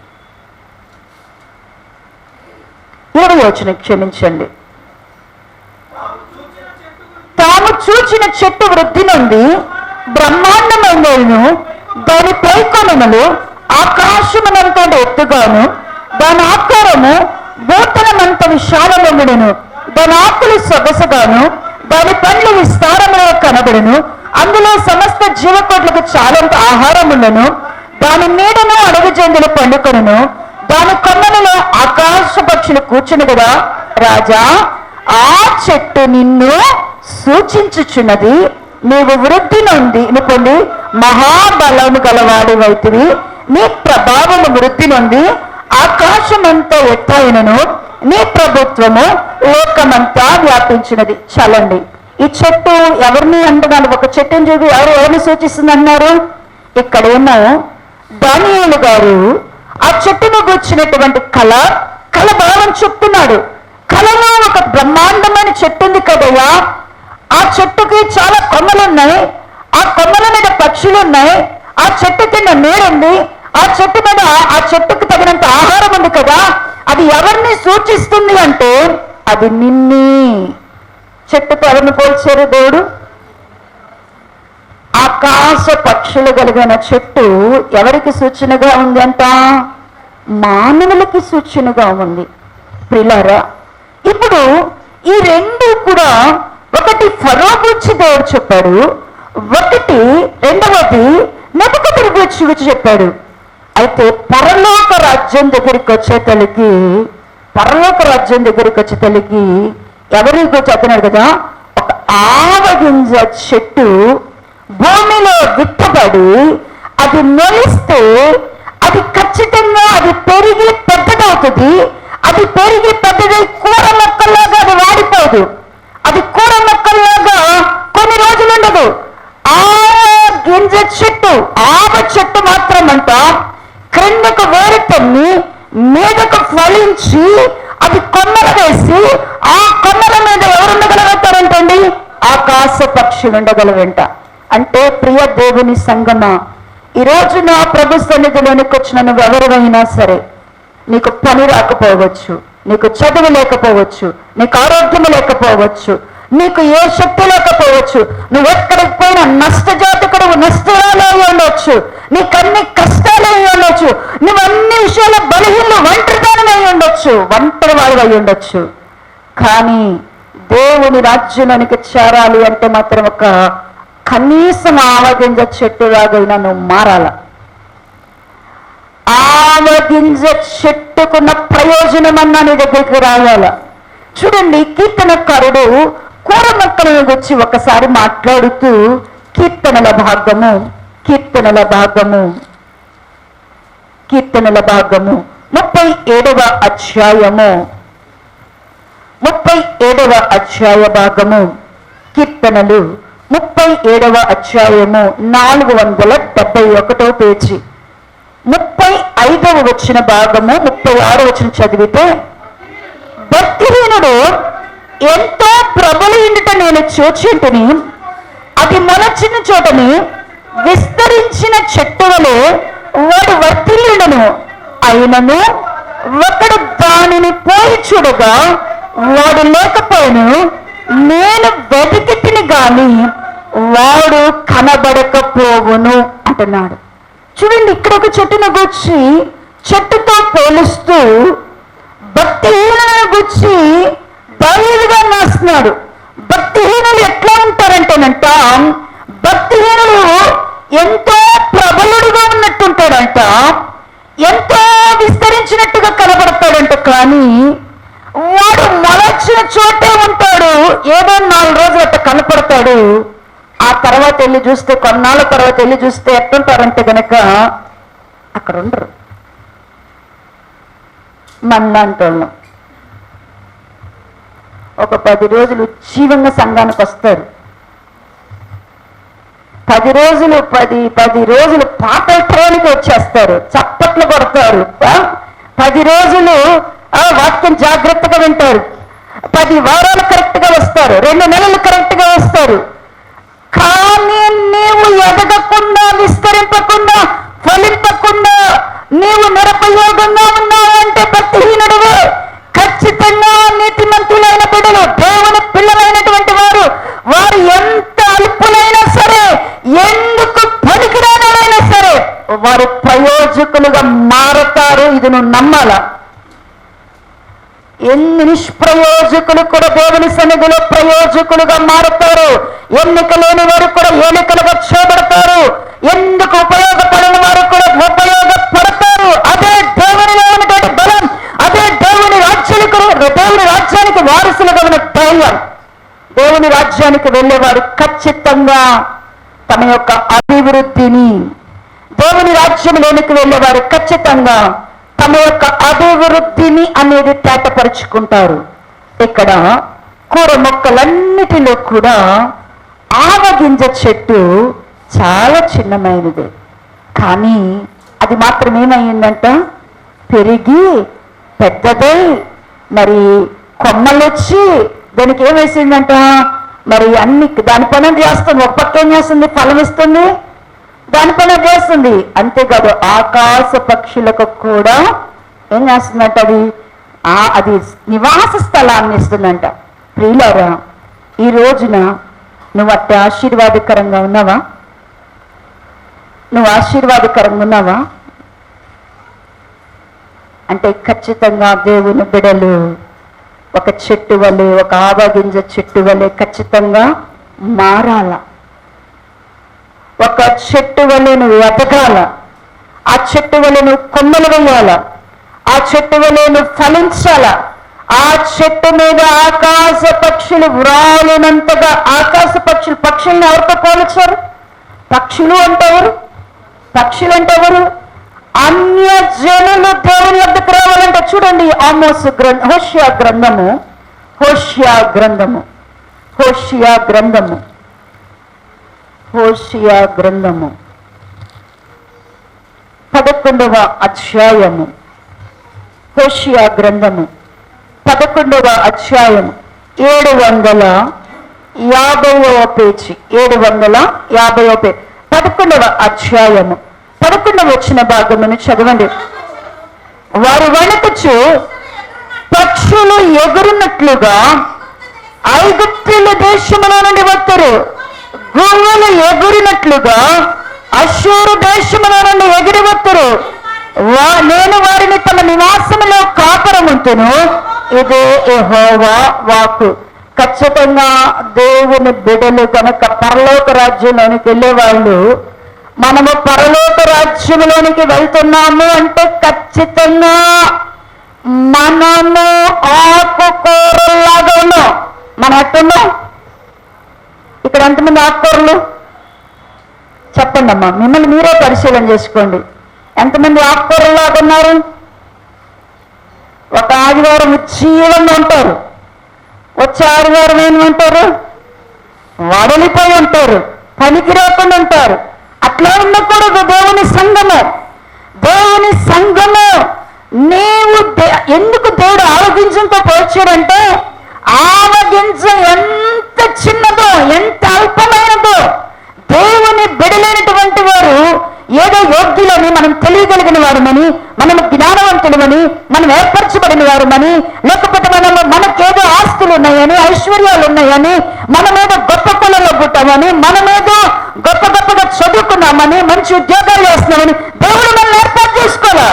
[SPEAKER 1] 20వ వచనం, క్షమించండి. తాము చూచిన చెట్టు వృద్ధి నుండి బ్రహ్మాండమైనను, దాని పైకొమ్మలు ఆకాశమునంత ఎత్తుగాను, దాని ఆకారము భూతలమంత విశాలముండును. దాని ఆకులు సొగసుగాను, దాని పండ్లు విస్తారముగా కనబడును. అందులో సమస్త జీవకోట్లకు చాలంత ఆహారం ఉండను. దాని నీడను అడవి జంతువులు పండుకొనును. దాని కొమ్మలలో ఆకాశ పక్షులు కూర్చుని కదా. రాజా, ఆ చెట్టు నిన్ను సూచించుచున్నది. నీవు వృద్ధి పొంది మహాబలము గలవాడివైతివి. నీ ప్రభావము వృద్ధి నుండి ఆకాశమంతా ఎత్తైనను, నీ ప్రభుత్వము లోకమంతా వ్యాపించినది. చలండి. ఈ చెట్టు ఎవరిని అంటున్నారు? ఒక చెట్టుని చూపి ఎవరిని సూచిస్తుంది అన్నారు? ఇక్కడ ఉన్న దానియేలు గారు ఆ చెట్టును కూర్చున్నటువంటి కళ భావం చెప్తున్నాడు. కళలో ఒక బ్రహ్మాండమైన చెట్టు ఉంది కదయ్యా. ఆ చెట్టుకి చాలా కొమ్మలు ఉన్నాయి. ఆ కొమ్మల మీద పక్షులు ఉన్నాయి. ఆ చెట్టు కింద నీరుంది. ఆ చెట్టు మీద ఆ చెట్టుకు తగినంత ఆహారం ఉంది కదా. అది ఎవరిని సూచిస్తుంది అంటే అది నిన్ని. చెట్టుతో ఎవరిని పోల్చారు దేవుడు? ఆకాశ పక్షులు కలిగిన చెట్టు ఎవరికి సూచనగా ఉంది అంట? మానవులకి సూచనగా ఉంది. ప్రియులారా, ఇప్పుడు ఈ రెండు కూడా, ఒకటి ఫరో గురించి దేవుడు చెప్పాడు, ఒకటి రెండవది నెబుకద్నెజరు గురించి చెప్పాడు. అయితే పరలోక రాజ్యం దగ్గరికి వచ్చే తల్లికి ఎవరి గురించి చెప్తున్నాడు కదా, ఒక ఆవగింజ చెట్టు భూమిలో విత్తబడి అది మొలిస్తే అది ఖచ్చితంగా అది పెరిగి పెద్దదవుతుంది. అది పెరిగి పెద్దదై కూర మొక్కల్లాగా అది వాడిపోదు. అది కూర మొక్కల్లాగా కొన్ని రోజులు ఉండదు. గింజ చెట్టు, ఆవ చెట్టు మాత్రం అంట క్రిందకు వేరు తన్ని మీదకు ఫలించి అది కొమ్మలు వేసి ఆ కొమ్మల మీద ఎవరు ఉండగలుగుతారంటండి? ఆకాశ పక్షులు ఉండగలవంట. అంటే ప్రియ దేవుని సంగమా, ఈ రోజు నా ప్రభు సన్నిధిలోనికి వచ్చిన నువ్వు ఎవరివైనా సరే, నీకు పని రాకపోవచ్చు, నీకు చదువు లేకపోవచ్చు, నీకు ఆరోగ్యం లేకపోవచ్చు, నీకు ఏ శక్తి లేకపోవచ్చు, నువ్వు ఎక్కడికి పోయినా నష్టజాతకుడు, నష్టాలు అయి ఉండొచ్చు, నీకు అన్ని కష్టాలు అయి ఉండొచ్చు, నువ్వు అన్ని విషయాల బలహీనలు, ఒంటరితనం అయి ఉండొచ్చు, ఒంటరి వాడు అయి ఉండొచ్చు. కానీ దేవుని రాజ్యంలోనికి చేరాలి అంటే మాత్రం ఒక కనీసం ఆవగింజ చెట్టులాగైనా నువ్వు మారాల. ఆవగింజ చెట్టుకున్న ప్రయోజనం అన్నా నీ దగ్గరికి రావాల. చూడండి, కీర్తనకారుడు కూర మొక్కలను గురించి ఒకసారి మాట్లాడుతూ కీర్తనల భాగము 37వ అధ్యాయము 37వ అధ్యాయ భాగము, కీర్తనలు 37వ అధ్యాయము 471వ పేజీ 35వ వచ్చిన భాగము 36వ వచ్చిన చదివితే, భక్తిహీనుడు ఎంతో ప్రబలి ఉండుట నేను చూచింటిని, అది మొలచిన చోటని విస్తరించిన చెట్టు వలె వాడు వర్తిల్లుండును. అయినను ఒకడు దానిని పోయి చూడగా వాడు లేకపోయిను, నేను వెతికితిని గాని వాడు కనబడకపోవును అంటున్నాడు. చూడండి, ఇక్కడ ఒక చెట్టును గుచ్చి చెట్టుతో పోలుస్తూ భక్తిహీనులను గుచ్చి బయలుగా రాస్తున్నాడు. భక్తిహీనులు ఎట్లా ఉంటారంటేనంట, భక్తిహీనులు ఎంతో ప్రబలుడుగా ఉన్నట్టుంటాడంట, ఎంతో విస్తరించినట్టుగా కనబడతాడంట. కానీ వాడు మొలచిన చోటే ఉంటాడు. ఏదో 4 రోజులు అట్లా కనపడతాడు. ఆ తర్వాత వెళ్ళి చూస్తే, కొన్నాళ్ళ తర్వాత వెళ్ళి చూస్తే ఎట్టుంటారంటే గనక అక్కడ ఉండరు. మనలాంటి వాళ్ళం ఒక 10 రోజులు ఉజ్జీవంగా సంఘానికి వస్తారు. 10 రోజులు పాటలకి వచ్చేస్తారు, చప్పట్లు కొడతారు. 10 రోజులు వాక్యం జాగ్రత్తగా వింటారు. 10 వారాలు కరెక్ట్ గా వస్తారు, 2 నెలలు కరెక్ట్ గా వస్తారు. కానీ నీవు ఎదగకుండా, విస్తరింపకుండా, ఫలింపకుండా నీవు నిరుపయోగంగా ఉన్నావంటే భక్తిహీనుడువు. ఖచ్చితంగా నీతిమంతులైన బిడ్డలు, దేవుని పిల్లలైనటువంటి వారు ఎంత అల్పులైనా సరే, ఎందుకు పనికిరానైనా సరే వారు ప్రయోజకులుగా మారతారు. ఇది నువ్వు నమ్మాలా. ఎన్ని నిష్ప్రయోజకులు కూడా దేవుని సన్నిధిలో ప్రయోజకులుగా మారుతారు. ఎన్నిక లేని వారు కూడా ఎన్నికలుగా చేయబడతారు. ఎందుకు ఉపయోగపడని వారు కూడా ఉపయోగపడతారు. అదే దేవునిలో ఉన్నటువంటి బలం, అదే దేవుని రాజ్యానికి వారసులుగా ఉన్న ధైర్యం. దేవుని రాజ్యానికి వెళ్ళేవారు ఖచ్చితంగా తమ యొక్క అభివృద్ధిని, దేవుని రాజ్యంలోనికి వెళ్ళేవారు ఖచ్చితంగా తమ యొక్క అభివృద్ధిని అనేది తేటపరుచుకుంటారు. ఇక్కడ కూర మొక్కలన్నిటిలో కూడా ఆవగింజ చెట్టు చాలా చిన్నమైనది. కానీ అది మాత్రం ఏమైందంట, పెరిగి పెద్దదై మరి కొమ్మలు వచ్చి దానికి ఏమేసిందంట, మరి అన్ని దాని పని చేస్తుంది. ఒక పక్క ఏం చేస్తుంది, ఫలం ఇస్తుంది, దాని పని చేస్తుంది. అంతేకాదు ఆకాశ పక్షులకు కూడా ఏం చేస్తుందంట, అది నివాస స్థలాన్ని ఇస్తుందంట. ప్రియులారా, ఈ రోజున నువ్వు అట్టే ఆశీర్వాదకరంగా ఉన్నావా? నువ్వు ఆశీర్వాదకరంగా ఉన్నావా అంటే ఖచ్చితంగా దేవుని బిడలు ఒక చెట్టు వలె, ఒక ఆవగింజ చెట్టు వలె ఖచ్చితంగా మారాల. ఒక చెట్టు వలె నువ్వు ఎదగాల. ఆ చెట్టు వలె నువ్వు కొమ్మలు వేయాల. ఆ చెట్టు వలె నువ్వు ఫలించాల. ఆ చెట్టు మీద ఆకాశ పక్షులు వ్రాలినంతగా, ఆకాశ పక్షులు, పక్షుల్ని ఎవరితో పోల్చారు? పక్షులు అంటే ఎవరు? పక్షులు అంటే ఎవరు? అన్య జనులు దేవుని వద్దకు రావాలంటే చూడండి, హోషియా గ్రంథము 11వ అధ్యాయము. హోషియా గ్రంథము 11వ అధ్యాయము 750వ పేజీ. 750వ పేజీ, 11వ అధ్యాయము 11వ వచ్చిన భాగమును చదవండి. వారు వణకుచు పక్షులు ఎగురున్నట్లుగా ఐగుప్తుల దేశములో నుండి వస్తారు. గువ్వలు ఎగురినట్లుగా అష్షూరు దేశములో నుండి ఎగిరి వస్తారు. నేను వారిని తమ నివాసములో కాపురముంతును. ఇదే యెహోవా వాక్కు. ఖచ్చితంగా దేవుని బిడ్డలు కనుక పరలోక రాజ్యంలోనికి వెళ్ళే వాళ్ళు, మనము పరలోక రాజ్యంలోనికి వెళ్తున్నాము అంటే ఖచ్చితంగా మనము ఆకుకూరలాగా ఉన్నాం. మనం ఎట్టున్నాం? ఇక్కడ ఎంతమంది ఆకుకూరలు చెప్పండి అమ్మా. మిమ్మల్ని మీరే పరిశీలన చేసుకోండి. ఎంతమంది ఆకుకూరలాగా ఉన్నారు? ఒక ఆదివారం ఉజ్జీవంగా ఉంటారు, వచ్చే ఆదివారం ఏమంటారు? వడలిపోయి ఉంటారు, పనికి రాకుండా ఉంటారు. అట్లా ఉండకూడదు. దేవుని సంఘము, దేవుని సంఘము. నీవు ఎందుకు దేవుడు ఆవగింజంతో పోల్చాడంటే, ఆవగింజ ఎంత చిన్నదో, ఎంత అల్పమైనదో, దేవుని బిడలేనటువంటి వారు ఏదో యోగ్యులని మనం తెలియగలిగిన వారమని, మనం జ్ఞానవంతులమని, మనం ఏర్పరచబడిన వారమని, లేకపోతే మనకేదో ఆస్తులు ఉన్నాయని, ఐశ్వర్యాలు ఉన్నాయని, మనమేదో గొప్ప కులంలో పుట్టామని, మనమేదో గొప్ప గొప్పగా చదువుకున్నామని, మంచి ఉద్యోగాలు చేస్తున్నామని దేవుడు మనల్ని ఏర్పాటు చేసుకోవాలా?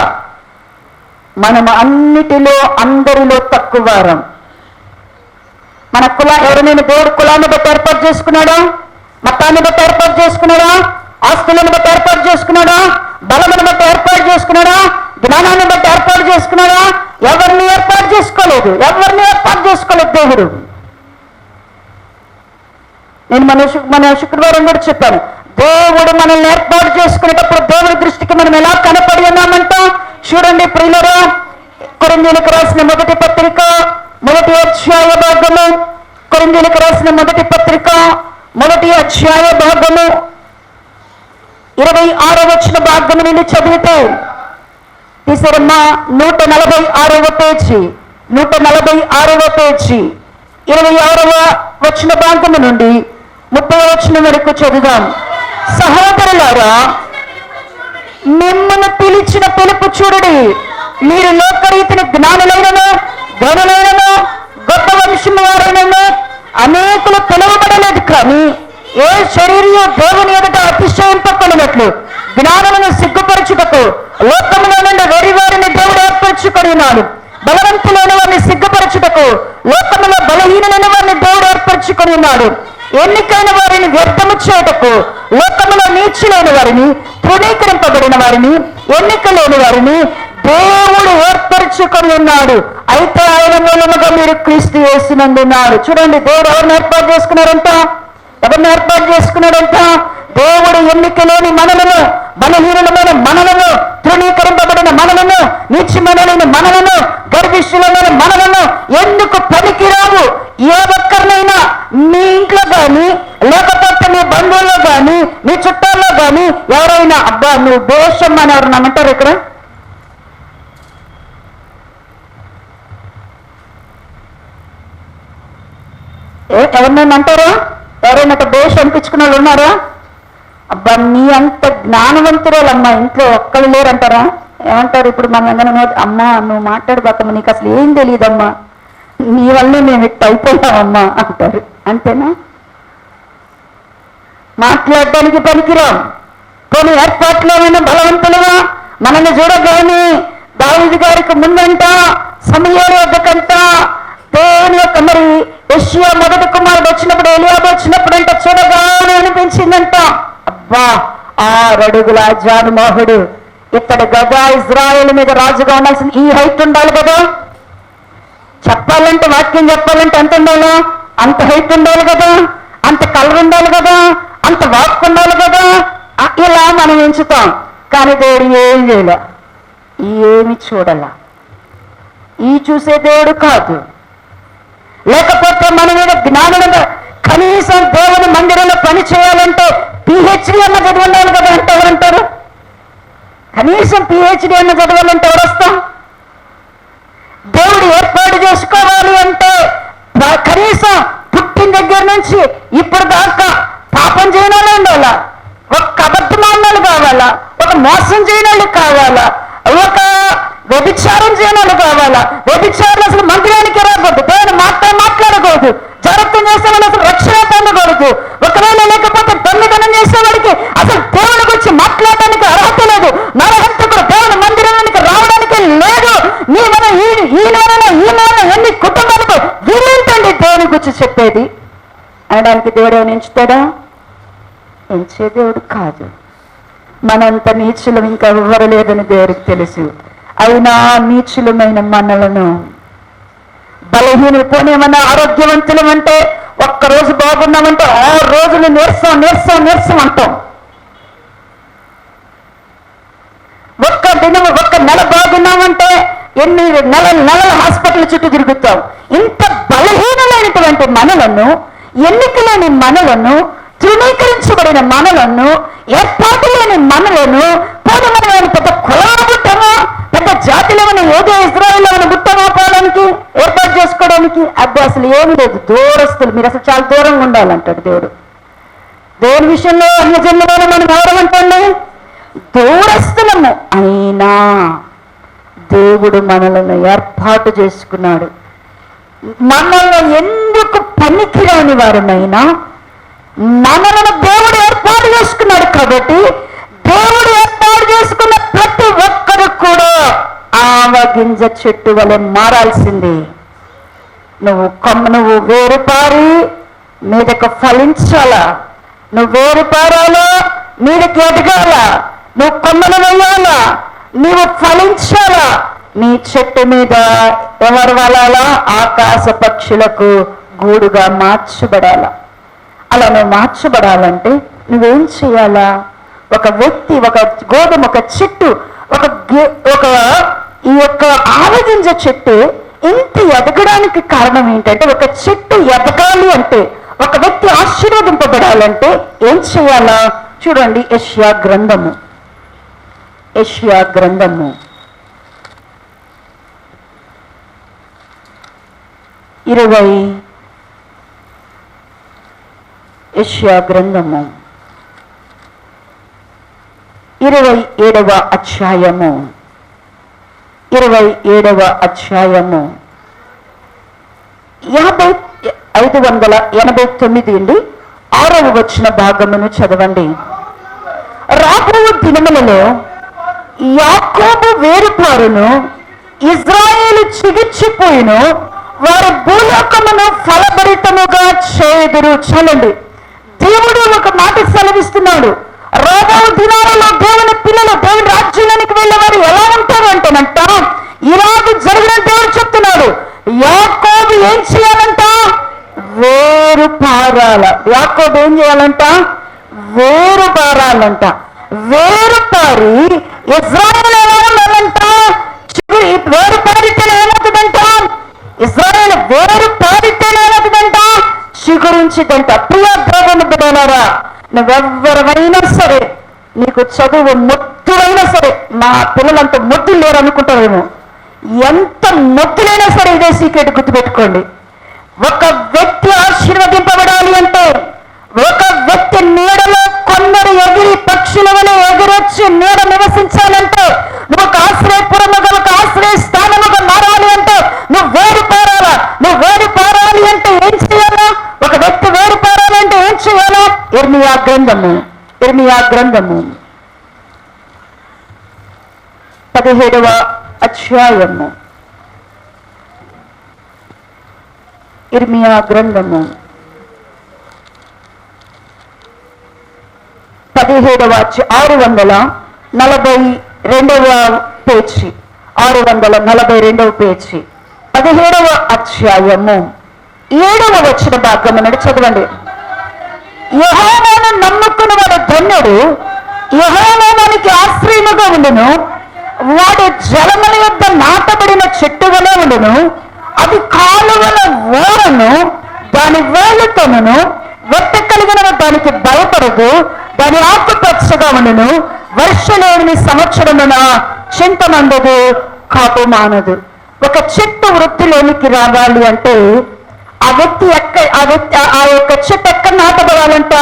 [SPEAKER 1] మనం అన్నిటిలో అందరిలో తక్కువ వారం. మన ఎవరైనా దేవుడు కులాన్ని బట్టి ఏర్పాటు చేసుకున్నాడా? మతాన్ని బట్టి ఏర్పాటు చేసుకున్నాడా? ఆస్తులను బట్టి ఏర్పాటు చేసుకున్నాడా? బలమును బట్టి ఏర్పాటు చేసుకున్నాడా? జ్ఞానాన్ని బట్టి ఏర్పాటు చేసుకున్నాడా? ఎవరిని ఏర్పాటు చేసుకోలేదు. దేవుడు. నేను మన శుక్రవారం కూడా చెప్పాను, దేవుడు మనల్ని ఏర్పాటు చేసుకునేటప్పుడు దేవుడి దృష్టికి మనం ఎలా కనపడి ఉన్నామంట చూడండి ప్రియులరా. కొరింథీయులకు రాసిన మొదటి పత్రిక 1వ అధ్యాయ భాగము, కొరింథీయులకు రాసిన మొదటి పత్రిక 1వ అధ్యాయ భాగము 26వ వచన భాగము నుండి చదివితే తీసారమ్మా. 146వ పేజీ, 146వ పేజీ 26వ వచన భాగము నుండి 30వ వచనం వరకు చదువుదాం. సహోదరులారా, మిమ్మల్ని పిలిచిన పిలుపు చూడండి. మీరు లోకరీతిని జ్ఞానులైనను, గనులైనను, గొప్ప వంశము వారైనను అనేకులు పిలువబడలేదు. కానీ ఏ శరీరము దేవుని ఎదుట అతిశయింపకొనినట్లు జ్ఞానమును సిగ్గుపరచుటకు లోకములో నుండి వెరివారిని దేవుడు ఏర్పరచుకొని ఉన్నాడు. బలవంతులైన వారిని సిగ్గుపరచుటకు లోకములో బలహీనమైన వారిని దేవుడు ఏర్పరచుకొని ఉన్నాడు. ఎన్నికైన వారిని వ్యర్థము చేయుటకు లోకములో నీచులైన వారిని, తృణీకరింపబడిన వారిని, ఎన్నిక లేని వారిని దేవుడు ఏర్పరచుకొని ఉన్నాడు. అయితే ఆయన మూలముగా మీరు క్రీస్తు యేసునందున్నారు. చూడండి, దేవుడు ఎవరిని ఏర్పాటు చేసుకున్నారంట? దేవుడు ఎన్నిక లేని మనలను, బలహీనమైన మనలను, తృణీకరింపబడిన మనలను, నీచమైన మనలను, గర్విష్ఠులమైన మనలను, ఎందుకు పనికిరావు ఏ ఒక్కరినైనా మీ ఇంట్లో కానీ, లేకపోతే మీ బంధువుల్లో కానీ, మీ చుట్టాల్లో కానీ ఎవరైనా అబ్బా నువ్వు దోషం అని ఎవరు నమ్మంటారు? ఇక్కడ ఎవరినైనా అంటారా? ఎవరైనా దోషం అనిపించుకున్న వాళ్ళు ఉన్నారా? అబ్బా నీ అంత జ్ఞానవంతురాలమ్మా ఇంట్లో ఒక్కళ్ళు లేరంటారా? ఏమంటారు? ఇప్పుడు మన అమ్మా నువ్వు మాట్లాడబాకమ్మా, నీకు అసలు ఏం తెలియదమ్మా, నీ వల్లే మేము ఇట్ట అయిపోయామమ్మా అంటారు. అంతేనా? మాట్లాడడానికి పనికిరాం. కొన్ని ఏర్పాట్లు ఏమైనా బలవంతులుగా మనల్ని చూడగానే దావీదు గారికి ముందంట, సమూయేలు వద్దకంట దేవుని యొక్క మరి యెషయా మొదటి కుమారుడు వచ్చినప్పుడు, ఎలియాబు వచ్చినప్పుడు అంటే చూడగానే అనిపించిందంట, అబ్బా 6 అడుగుల జానుమోహుడు, ఇతడు గదా ఇజ్రాయేల్ మీద రాజుగా ఉండాల్సింది. ఈ హైట్ ఉండాలి కదా, చెప్పాలంటే వాక్యం చెప్పాలంటే ఎంత ఉండాలో అంత హైట్ ఉండాలి కదా, అంత కలర్ ఉండాలి కదా, అంత వాక్ ఉండాలి కదా. ఇలా మనం ఎంచుతాం. కానీ దేవుడు ఏం చేయలే, ఏమి చూడాల. ఈ చూసే దేవుడు కాదు. లేకపోతే మన మీద జ్ఞానంగా కనీసం దేవుని మందిరంలో పని చేయాలంటే పిహెచ్డి అన్న చదవాలి కదా అంటే ఎవరంటారు? కనీసం పిహెచ్డి అన్న చదవాలంటే ఎవరు వస్తాం? దేవుడు ఏర్పాటు చేసుకోవాలి అంటే కనీసం పుట్టిన దగ్గర నుంచి ఇప్పుడు దాకా పాపం చేయని వాళ్ళు ఉండాలా, ఒక అబద్ధమానాలు కావాలా, ఒక మోసం చేయని వాళ్ళు కావాలా, ఒక వ్యభిచారం చేయని వాళ్ళు కావాలా. వ్యభిచారులు అసలు మందిరానికి రాకూడదు, దేవుని మాట్లాడకూడదు, జాగ్రత్తం చేసేవాళ్ళు అసలు రక్షణ పొందకూడదు. ఒకవేళ లేకపోతే దొంగతనం చేసేవాడికి అసలు దేవుని గురించి మాట్లాడడానికి అర్హత లేదు. నరహంతకుడు దేవుని మందిరానికి రావడానికి లేదు. ఈ నెలలో ఎన్ని కుటుంబాలకు వీలేంటండి దేవుని గురించి చెప్పేది అనడానికి దేవుడు ఏమైనా ఎంచుతాడా? ఎంచే దేవుడు కాదు. మనంత నీచులం ఇంకా ఎవ్వరు లేదని దేవుడికి తెలుసు. అయినా నీచులమైన మనలను బలహీనులు పోనేమన్నా ఆరోగ్యవంతులం అంటే ఒక్కరోజు బాగున్నామంటే 6 రోజులు నీరసం అంటాం. ఒక్క నెల బాగున్నామంటే ఎన్ని నెలల హాస్పిటల్ చుట్టూ తిరుగుతాం. ఇంత బలహీనమైనటువంటి మనలను, ఎన్నికలేని మనలను, తృణీకరించబడిన మనలను, ఏర్పాటు లేని మనలను మనం పెద్ద కులాలు పుట్టామా, పెద్ద జాతిలో మనం ఏదో ఇజ్రాయేల్ మనం పుట్టామా పోవడానికి, ఏర్పాటు చేసుకోవడానికి? అబ్బా అసలు ఏమి లేదు. దూరస్తులు, మీరు అసలు చాలా దూరంగా ఉండాలంటాడు దేవుడు. దేవుని విషయంలో అన్యజన్మలో మనం ఎవరమంటండి? దూరస్తులము. అయినా దేవుడు మనలను ఏర్పాటు చేసుకున్నాడు. మనల్ని ఎందుకు పనికిరాని వారమైనా మనలను దేవుడు ఏర్పాటు చేసుకున్నాడు. కాబట్టి దేవుడు ఏర్పాటు చేసుకున్న ప్రతి ఒక్కరు కూడా ఆవగింజ చెట్టు వలె మారాల్సింది. నువ్వు వేరుపారి మీదకు ఫలించాలా, నువ్వు వేరుపారాలా, మీదకి ఎదగాల, నువ్వు కొమ్మను వేయాలా, నువ్వు ఫలించాలా. నీ చెట్టు మీద ఎవరు వలాలా? ఆకాశ పక్షులకు గూడుగా మార్చబడాలా. అలా నువ్వు మార్చబడాలంటే నువ్వేం చేయాలా? ఒక వ్యక్తి, ఒక గోధుమ, ఒక చెట్టు, ఒక ఈ యొక్క ఆవగింజ చెట్టు ఇంత ఎదగడానికి కారణం ఏంటంటే, ఒక చెట్టు ఎదగాలి అంటే, ఒక వ్యక్తి ఆశీర్వదింపబడాలంటే ఏం చేయాలా? చూడండి, యెషయా గ్రంథము 28 అధ్యాయము 589 అండి 6వ వచన భాగమును చదవండి. రాబో దినములలో యాకోబు వేరుపారును, ఇజ్రాయేలు చిగిర్చిపోయిను, వారి భూలోకమును ఫలభరితముగా చేదురు. చలండి, దేవుడు ఒక మాట సెలవిస్తున్నాడు. రాబో దినాలలో దేవుని పిల్లలు దేవుని రాజ్యానికి వెళ్ళేవారు ఎలా ఉంటారు అంటేనంట, ఇలాగ జరిగిన దేవుడు చెప్తున్నాడు. యాకోబు ఏం చేయాలంట? వేరు పారాల. యాకోబు ఏం చేయాలంట? వేరు పారాలంట. వేరు పారి ఇజ్రాయేల్ ఏమవుతుందంట? వేరు పారితేనే ఏమవుతుందంట? ఇజ్రాయేల్ వేరు పారితేనే ఏమవుతుందంట? చిగురించిదంట. ప్రియ దేవుని బిడ్డలారా, నువ్వెవ్వరైనా సరే, నీకు చదువు మొద్దులైనా సరే, మా పిల్లలంత మొద్దులు లేరు అనుకుంటారేమో, ఎంత మొద్దులైనా సరే ఇదే సీక్రెట్ గుర్తుపెట్టుకోండి. ఒక వ్యక్తి ఆశీర్వదింపబడాలి అంటే, ఒక వ్యక్తి నీడలో కొందరు ఎగిరి పక్షుల వలె ఎగిరొచ్చి నీడ నివసించాలంటే, నువ్వు ఒక ఆశ్రయపురముగా, ఒక ఆశ్రయ స్థానముగా మారాలి అంటే నువ్వు వేరు పారాలా. నువ్వు వేరు పారాలి అంటే ఏం చేయాలా? ఒక వ్యక్తి వేరు పారాలంటే ఏం చేయాలా? ఇర్మియా గ్రంథము 17వ అధ్యాయము ఇర్మియా గ్రంథము 642వ పేజీ, 642వ పేజీ, 17వ అధ్యాయము 7వ వచన భాగమును చదవండి. యెహోవాను నమ్ముకుని వాడు ధన్యుడు, యెహోవానికి ఆశ్రయముగా ఉండును. వాడు జలముల యొద్ద నాటబడిన చెట్టుగానే ఉండును. అది కాలువల ఓరను, దాని వేలుకొనును. వెట్ట కలిగిన దానికి భయపడదు. దాని ఆకుపచ్చగా ఉండును. వర్షలేని సంవత్సరమున చింతనందదు, కాపు మానదు. ఒక చెట్టు వృద్ధిలోనికి రావాలి అంటే ఆ యొక్క చెట్టు ఎక్కడ నాటబడాలంట?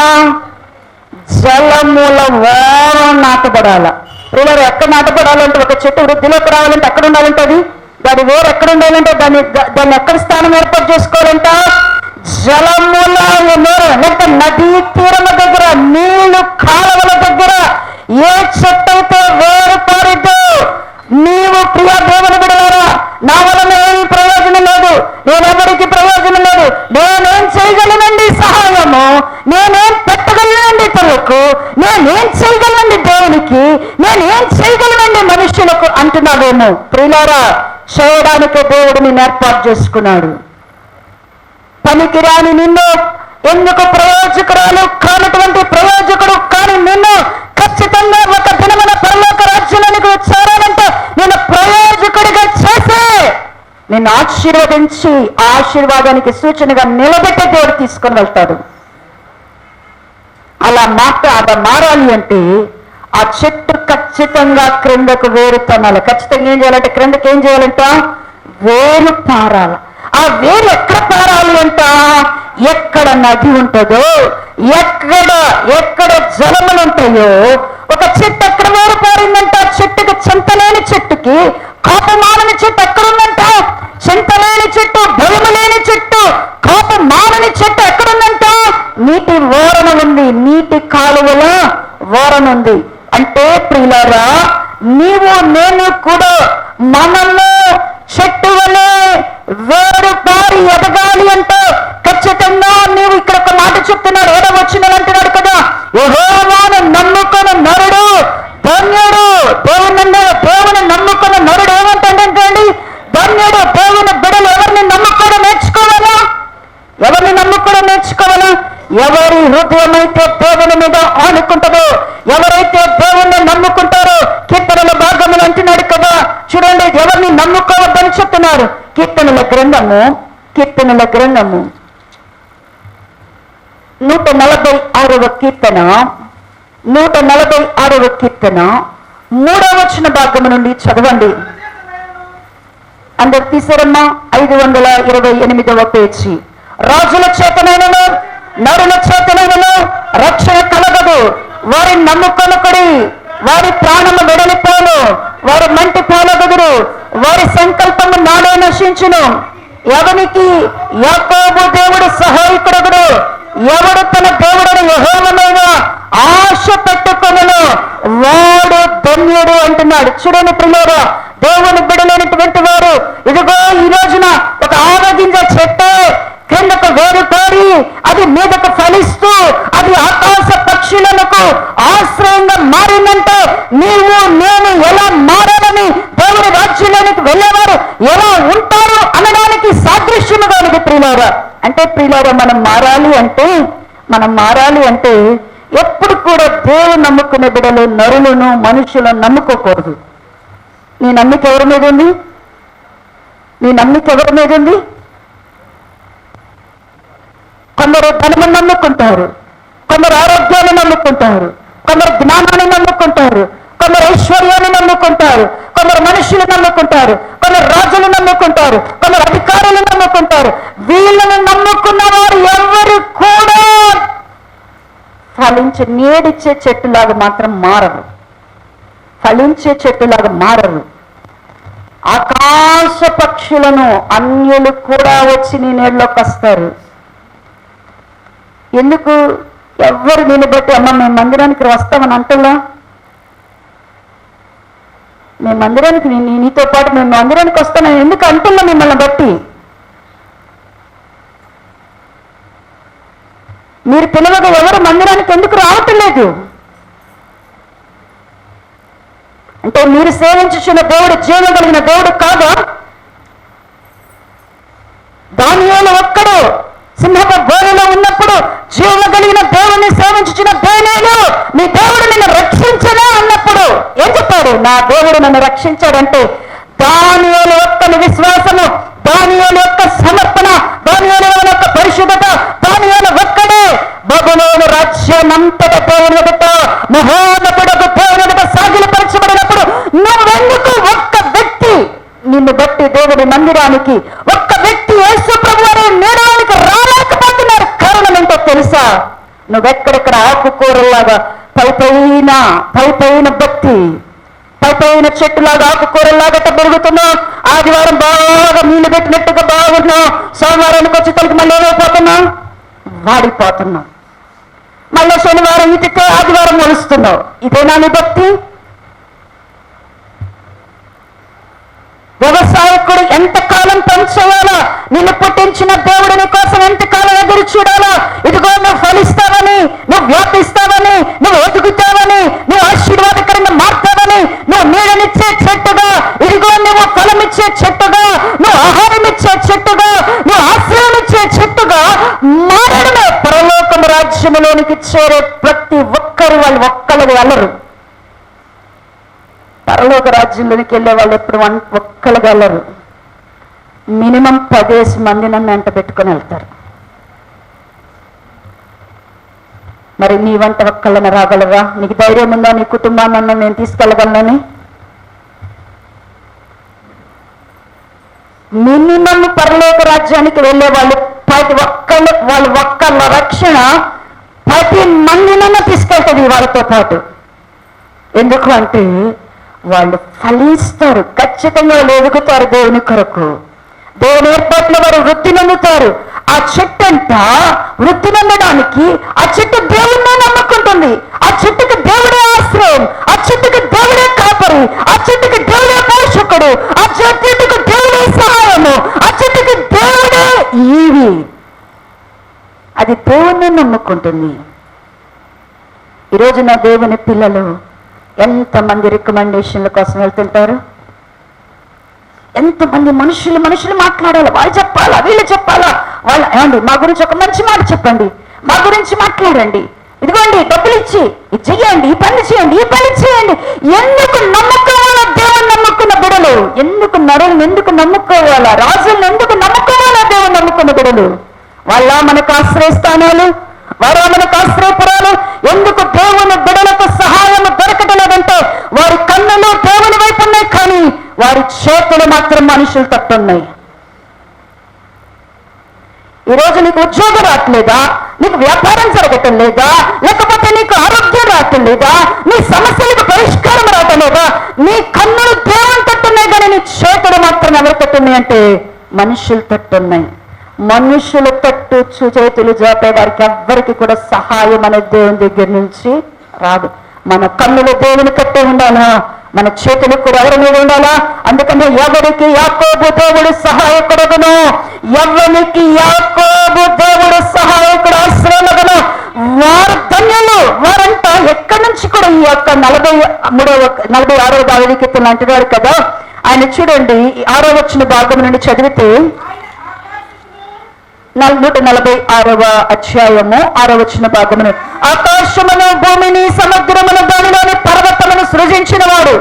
[SPEAKER 1] జలముల ఓరం నాటబడాల. పిల్లలు ఎక్కడ నాటబడాలంటే, ఒక చెట్టు వృద్ధిలోకి రావాలంటే ఎక్కడ ఉండాలంటే అది దాని వేరు ఎక్కడ ఉండాలంటే దాన్ని ఎక్కడ స్థానం ఏర్పాటు చేసుకోవాలంట? జలముల లేక నదీ తీరమ దగ్గర, నీళ్లు కాలువల దగ్గర ఏ చెట్టు అయితే వేరు పారిద్దో. నీవు ప్రియ దేవుని బిడ్డలారా, నా వలన ఏమి ప్రయోజనం లేదు, నేనెవరికి ప్రయోజనం లేదు, నేనేం చేయగలనండి సహాయము, నేనేం పెట్టగలనండి ఇతరులకు, నేనేం చేయగలనండి దేవునికి, నేనేం చేయగలనండి మనుషులకు అంటున్నావేమో. ప్రియులారా, చేయడానికి దేవుడు నిన్ను ఏర్పాటు చేసుకున్నాడు. పనికిరాని నిన్ను, ఎందుకు ప్రయోజకురాలు కానటువంటి ప్రయోజకుడు కాని నిన్ను ఖచ్చితంగా ఒక దినమున పరలోక రాజ్యానికి వచ్చారానంటే నేను ప్రయోజకుడిగా చేసే నిన్ను ఆశీర్వదించి ఆ ఆశీర్వాదానికి సూచనగా నిలబెట్టే దేవుడు తీసుకొని వెళ్తాడు. అలా మారాలి అంటే ఆ చెట్టు ఖచ్చితంగా క్రిందకు వేరు తనాలి. ఖచ్చితంగా ఏం చేయాలంటే క్రిందకి ఏం చేయాలంట? వేరు పారాల. ఆ వేరు ఎక్కడ పారాలి అంట? ఎక్కడ నది ఉంటుందో, ఎక్కడ జలములు ఉంటాయో. ఒక చెట్టు ఎక్కడ వేరు పారిందంట? చెట్టుకి చింతలేని చెట్టుకి కాపమానని చెట్టు ఎక్కడుందంట? చింతలేని చెట్టు, భయము లేని చెట్టు, కాపమానని చెట్టు ఎక్కడుందంట? నీటి ఓరణ ఉంది, నీటి కాలువల ఓరణ ఉంది. అంటే ప్రియులారా, నీవు నేను కూడా మనము చెట్టు వలె వేరు పారి ఎదగాలి అంటే ఖచ్చితంగా నీవు ఇక్కడ ఒక మాట చెప్తున్నాడు. 7వ వచనం అంటున్నాడు కదా, యెహోవాను నమ్ముకున్న నరుడు ధన్యుడు. దేవుని నమ్ముకున్న నరుడు ఏమంటాడండి? ధన్యుడు. దేవుని బిడ్డలు ఎవరిని నమ్ముకోవడం నేర్చుకోవాలా? ఎవరిని నమ్ముకోవడం నేర్చుకోవాలా? ఎవరి హృదయం అయితే దేవుని మీద ఆనుకుంటుందో, ఎవరైతే దేవుణ్ణి నమ్ముకుంటారో, కీర్తనల భాగములు అంటున్నాడు కదా, చూడండి, ఎవరిని నమ్ముకోవద్దని చెప్తున్నారు. కీర్తనల గ్రంథము 146వ కీర్తన 3వ వచన భాగము నుండి చదవండి. అందరు తీసారమ్మా? 528వ పేజీ. రాజుల చేతనైనను నరుల చేతనైనను రక్షణ కలగదు. వారిని నమ్ముకొనుకుడి, వారి ప్రాణము వెడలిపోను, వారి మంటి పాలగదురు, వారి సంకల్పము నాడే నశించును. ఎవనికి యాకోబు దేవుడు సహాయకుడగుడు, ఎవడు తన దేవుడని యెహోవా మీద ఆశ పెట్టుకొనును, వాడు ధన్యుడు అంటున్నాడు. చూడండి ప్రియులారా, దేవుని బిడలేనటువంటి వారు ఇదిగో ఈ రోజున ఒక ఆవగింజ చెట్టు క్రిందకు వేరు కోరి అది మీదకు ఫలిస్తూ అది ఆకాశ పక్షులకు ఆశ్రయంగా మారిందంటే నీవు నేను ఎలా మారాలని, దేవుని రాజ్యంలోనికి వెళ్ళేవారు ఎలా ఉంటారు అనడానికి సాదృశ్యముగా ఉంది ప్రియులారా. అంటే ప్రియులారా, మనం మారాలి అంటే ఎప్పుడు కూడా దేవుని నమ్ముకునే బిడ్డలు నరులను మనుషులను నమ్ముకోకూడదు. నీ నమ్మిక ఎవరి మీద ఉంది? కొందరు ధనమును నమ్ముకుంటారు, కొందరు ఆరోగ్యాన్ని నమ్ముకుంటారు, కొందరు జ్ఞానాన్ని నమ్ముకుంటారు, కొందరు ఐశ్వర్యాన్ని నమ్ముకుంటారు, కొందరు మనుషులు నమ్ముకుంటారు, కొందరు రాజులు నమ్ముకుంటారు, కొందరు అధికారులు నమ్ముకుంటారు. వీళ్ళని నమ్ముకున్న వారు ఎవరు కూడా ఫలించే నీడిచ్చే చెట్టులాగా మాత్రం మారరు, ఫలించే చెట్టులాగా మారరు. ఆకాశ పక్షులను అన్యులు కూడా వచ్చి నీ నీళ్ళలోకి వస్తారు. ఎందుకు? ఎవరు నిన్ను బట్టి అమ్మ మేము మందిరానికి వస్తామని అంటలా, మేము మందిరానికి నీతో పాటు మేము మందిరానికి వస్తామని ఎందుకు అంటున్నా? మిమ్మల్ని బట్టి మీరు పిలవగా ఎవరు మందిరానికి ఎందుకు రావటం లేదు? అంటే మీరు సేవించుచున్న దేవుడు జీవం కలిగిన దేవుడు కాదా? దానియేలు ఒక్కడు సింహపు గోడలో ఉన్నప్పుడు జీవం కలిగిన దేవుడిని సేవించుచున్న దానియేలు, నీ దేవుడు నిన్ను రక్షించలే అన్నప్పుడు ఏం చెప్పాడు? నా దేవుడు నన్ను రక్షించాడంటే దానియేలు ఒక్కని విశ్వాసము, దానియేలు యొక్క సమర్పణ, దానియేలు యొక్క పరిశుద్ధత, దానియేలు ఒక్కడే బబులోను రాజ్యమంతట దేవుని ఎదుట మహోన్నతుడకు దేవుని ఎదుట సాగిలపరచబడినప్పుడు నువ్వెందుకు ఒక్క వ్యక్తి నిన్ను బట్టి దేవుడి మందిరానికి, ఒక్క వ్యక్తి యేసు ప్రభువుని నేరానికి రాలేకపోతున్నారు? కారణం ఏంటో తెలుసా? నువ్వెక్కడెక్కడ ఆకుకూరలాగా పైపైన భక్తి, పైపైన చెట్టులాగా ఆకుకూరలాగట పెరుగుతున్నావు. ఆదివారం బాగా నీళ్లు పెట్టినట్టుగా బాగున్నావు, సోమవారానికి వచ్చి తనకి మళ్ళీ ఏమైపోతున్నావు? వాడిపోతున్నావు. మళ్ళీ శనివారం ఇతితే ఆదివారం మొలుస్తున్నావు. ఇదేనా నీ భక్తి? వ్యవసాయకుడు ఎంతకాలం పని చేయాలా? నిన్ను పుట్టించిన దేవుడు నీ కోసం ఎంతకాలం ఎదురు చూడాలా? ఇదిగో నువ్వు ఫలిస్తావని, నువ్వు వ్యాపిస్తావని, నువ్వు ఎదుగుతావని, నువ్వు ఆశీర్వాదకరంగా మారుతావని, నువ్వు నీడనిచ్చే చెట్టుగా, ఇదిగో నువ్వు ఫలమిచ్చే చెట్టుగా, నువ్వు ఆహారం ఇచ్చే చెట్టుగా, నువ్వు ఆశ్రయం ఇచ్చే చెట్టుగా మారడమే పరలోకం రాజ్యములోనికి చేరే ప్రతి ఒక్కరు వాళ్ళు ఒక్కరు వెళ్ళరు. పరలోక రాజ్యంలోనికి వెళ్ళే వాళ్ళు ఎప్పుడు ఒక్కలుగా వెళ్ళరు. మినిమం 10 మంది నన్ను వెంట పెట్టుకొని వెళ్తారు. మరి నీ వంట ఒక్కళ్ళని రాగలరా? నీకు ధైర్యం ఉందా నీ కుటుంబాన్ని నేను తీసుకెళ్ళగలనని? మినిమం పరలోక రాజ్యానికి వెళ్ళే వాళ్ళు 10 ఒక్కళ్ళు, వాళ్ళు ఒక్కళ్ళ రక్షణ 10 మందినన్నా తీసుకెళ్తుంది వాళ్ళతో పాటు. ఎందుకు అంటే వాళ్ళు ఫలిస్తారు, ఖచ్చితంగా వాళ్ళు ఎదుగుతారు దేవుని కొరకు. దేవుని ఏర్పాట్లో వారు వృత్తి నందుతారు. ఆ చెట్టు అంట వృత్తి నందడానికి ఆ చెట్టు దేవుడినే నమ్ముకుంటుంది. ఆ చెట్టుకి దేవుడే ఆశ్రయం, ఆ చెట్టుకి దేవుడే కాపరి, ఆ చెట్టుకి దేవుడే పోషకుడు, ఆ చెట్టుకి దేవుడే సహాయము, ఆ చెట్టుకి దేవుడే ఈవి. అది దేవుణ్ణి నమ్ముకుంటుంది. ఈరోజు నా దేవుని పిల్లలు ఎంతమంది రికమెండేషన్ల కోసం వెళ్తుంటారు? ఎంతమంది మనుషులు మాట్లాడాలి, వాళ్ళు చెప్పాలా, వీళ్ళు చెప్పాలా, వాళ్ళు ఏమండి మా గురించి ఒక మంచి మాట చెప్పండి, మా గురించి మాట్లాడండి, ఇదిగోండి డబ్బులు ఇచ్చి ఇది చెయ్యండి, ఈ పని చేయండి, ఈ పని చేయండి. ఎందుకు నమ్ముకోవాలా దేవుని నమ్ముకున్న బిడలు? ఎందుకు నరులను ఎందుకు నమ్ముకోవాలా? రాజులను ఎందుకు నమ్ముకోవాలా దేవుని నమ్ముకున్న బిడలు? వాళ్ళ మనకు ఆశ్రయస్థానాలు, వారు మనకు ఆశ్రయపురాలు. ఎందుకు దేవుని బిడలకు సహాయం దొరకటలేదంటే వారి కన్నులు దేవుని వైపు ఉన్నాయి, కానీ వారి చేతులు మాత్రం మనుషులు తట్టున్నాయి. ఈరోజు నీకు ఉద్యోగం రావట్లేదా? నీకు వ్యాపారం జరగటం లేదా? లేకపోతే నీకు ఆరోగ్యం రావటం లేదా? నీ సమస్యలకు పరిష్కారం రావటం లేదా? నీ కన్నులు దేవుని తట్టున్నాయి, కానీ నీ చేతులు మాత్రం ఎవరు తట్టున్నాయి అంటే మనుషులు తట్టున్నాయి. మనుషుల తట్టు చేతులు జాపే వారికి ఎవ్వరికి కూడా సహాయం అనే దేవుని దగ్గర నుంచి రాదు. మన కన్నులు దేవుని కట్టే ఉండాలా, మన చేతులు కూడా ఎవరి మీద ఉండాలా? అందుకని ఎవరికి యాకోబు దేవుడు సహాయకుడును, ఎవరికి యాకోబు దేవుడు సహాయకుడు ఆశ్రయమగను వారు ధన్యులు. వారంతా ఎక్కడి నుంచి కూడా ఈ యొక్క 46వ దావీదు కీర్తనలు అంటున్నారు కదా. ఆయన చూడండి 6వ వచన భాగం నుండి చదివితే 146వ అధ్యాయము 6వ వచన భాగమును, ఆకాశమును భూమిని సముద్రమును దానిలోని పర్వతమును సృజించిన వాడు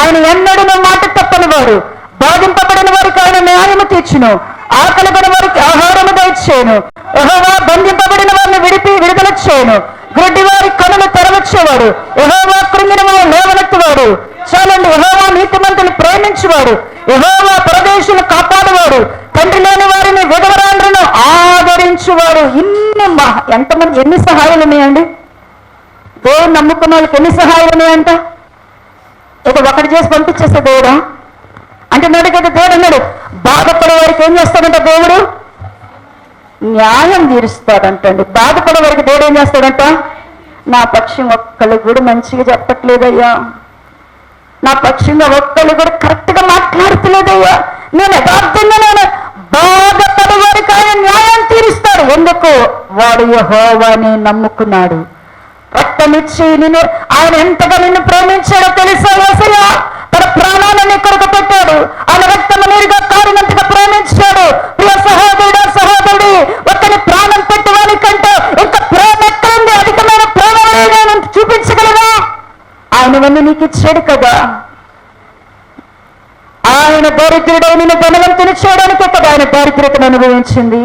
[SPEAKER 1] ఆయన ఎన్నడూ మాట తప్పని వాడు. బాధింపబడిన వారికి ఆయన న్యాయము తీర్చును, ఆకలిగొని వారికి ఆహారము దయచేయును. యెహోవా బంధింపబడిన వారిని విడుదల చేయను, గ్రుడ్డి వారి కనులు తెరవచ్చేవాడు. యెహోవా కృంగిన వారు లేవనెత్తువాడు. చాలండి. యెహోవా నీతిమంతులు ప్రేమించువాడు, యెహోవా పరదేశులు కాపాడువాడు, తండ్రి లేని వారిని విధవరాండ్రులను ఆదరించువాడు. ఎంతమంది ఎన్ని సహాయాలు ఉన్నాయండి? దేవుడు నమ్ముకున్న వాళ్ళకి ఎన్ని సహాయాలు ఉన్నాయంట? ఏదో ఒకటి చేసి పంపించేస్తే దేవుడా అంటున్నాడు కదా. దేవుడు అన్నాడు బాధపడే వారికి ఏం చేస్తాడంట? దేవుడు న్యాయం తీరుస్తాడంటండి. బాధపడే వారికి దేవుడు ఏం చేస్తాడంట? నా పక్షం ఒక్కళ్ళు కూడా మంచిగా చెప్పట్లేదయ్యా, నా పక్షంగా ఒక్కళ్ళు కూడా కరెక్ట్ గా మాట్లాడతలేదయ్యా, నేను యథార్థంగా నేను బాధపడే వారికి ఆయన న్యాయం తీరుస్తాడు. ఎందుకు? వాడు యెహోవాని నమ్ముకున్నాడు. రక్తమిచ్చి ఆయన ఎంతగా నిన్ను ప్రేమించాడో తెలుసా? యేసయ్య తన ప్రాణాలను కొరకు పెట్టాడు. ఆయన రక్తము నీరుగా కారినంతగా ప్రేమించాడు. ప్రియ సహోదరుడు, సహోదరుడు, ఒక్కని ప్రాణం పెట్టువాని కంటే ఇంకా ప్రేమ ఎక్కడుంది? అధికమైన ప్రేమ నేను చూపించగలవా? ఆయనవన్నీ నీకు ఇచ్చాడు కదా. ఆయన దరిద్రుడు నిన్ను ధనవంతుని చేయడానికే కదా ఆయన దారిద్ర్యతను అనుభవించింది.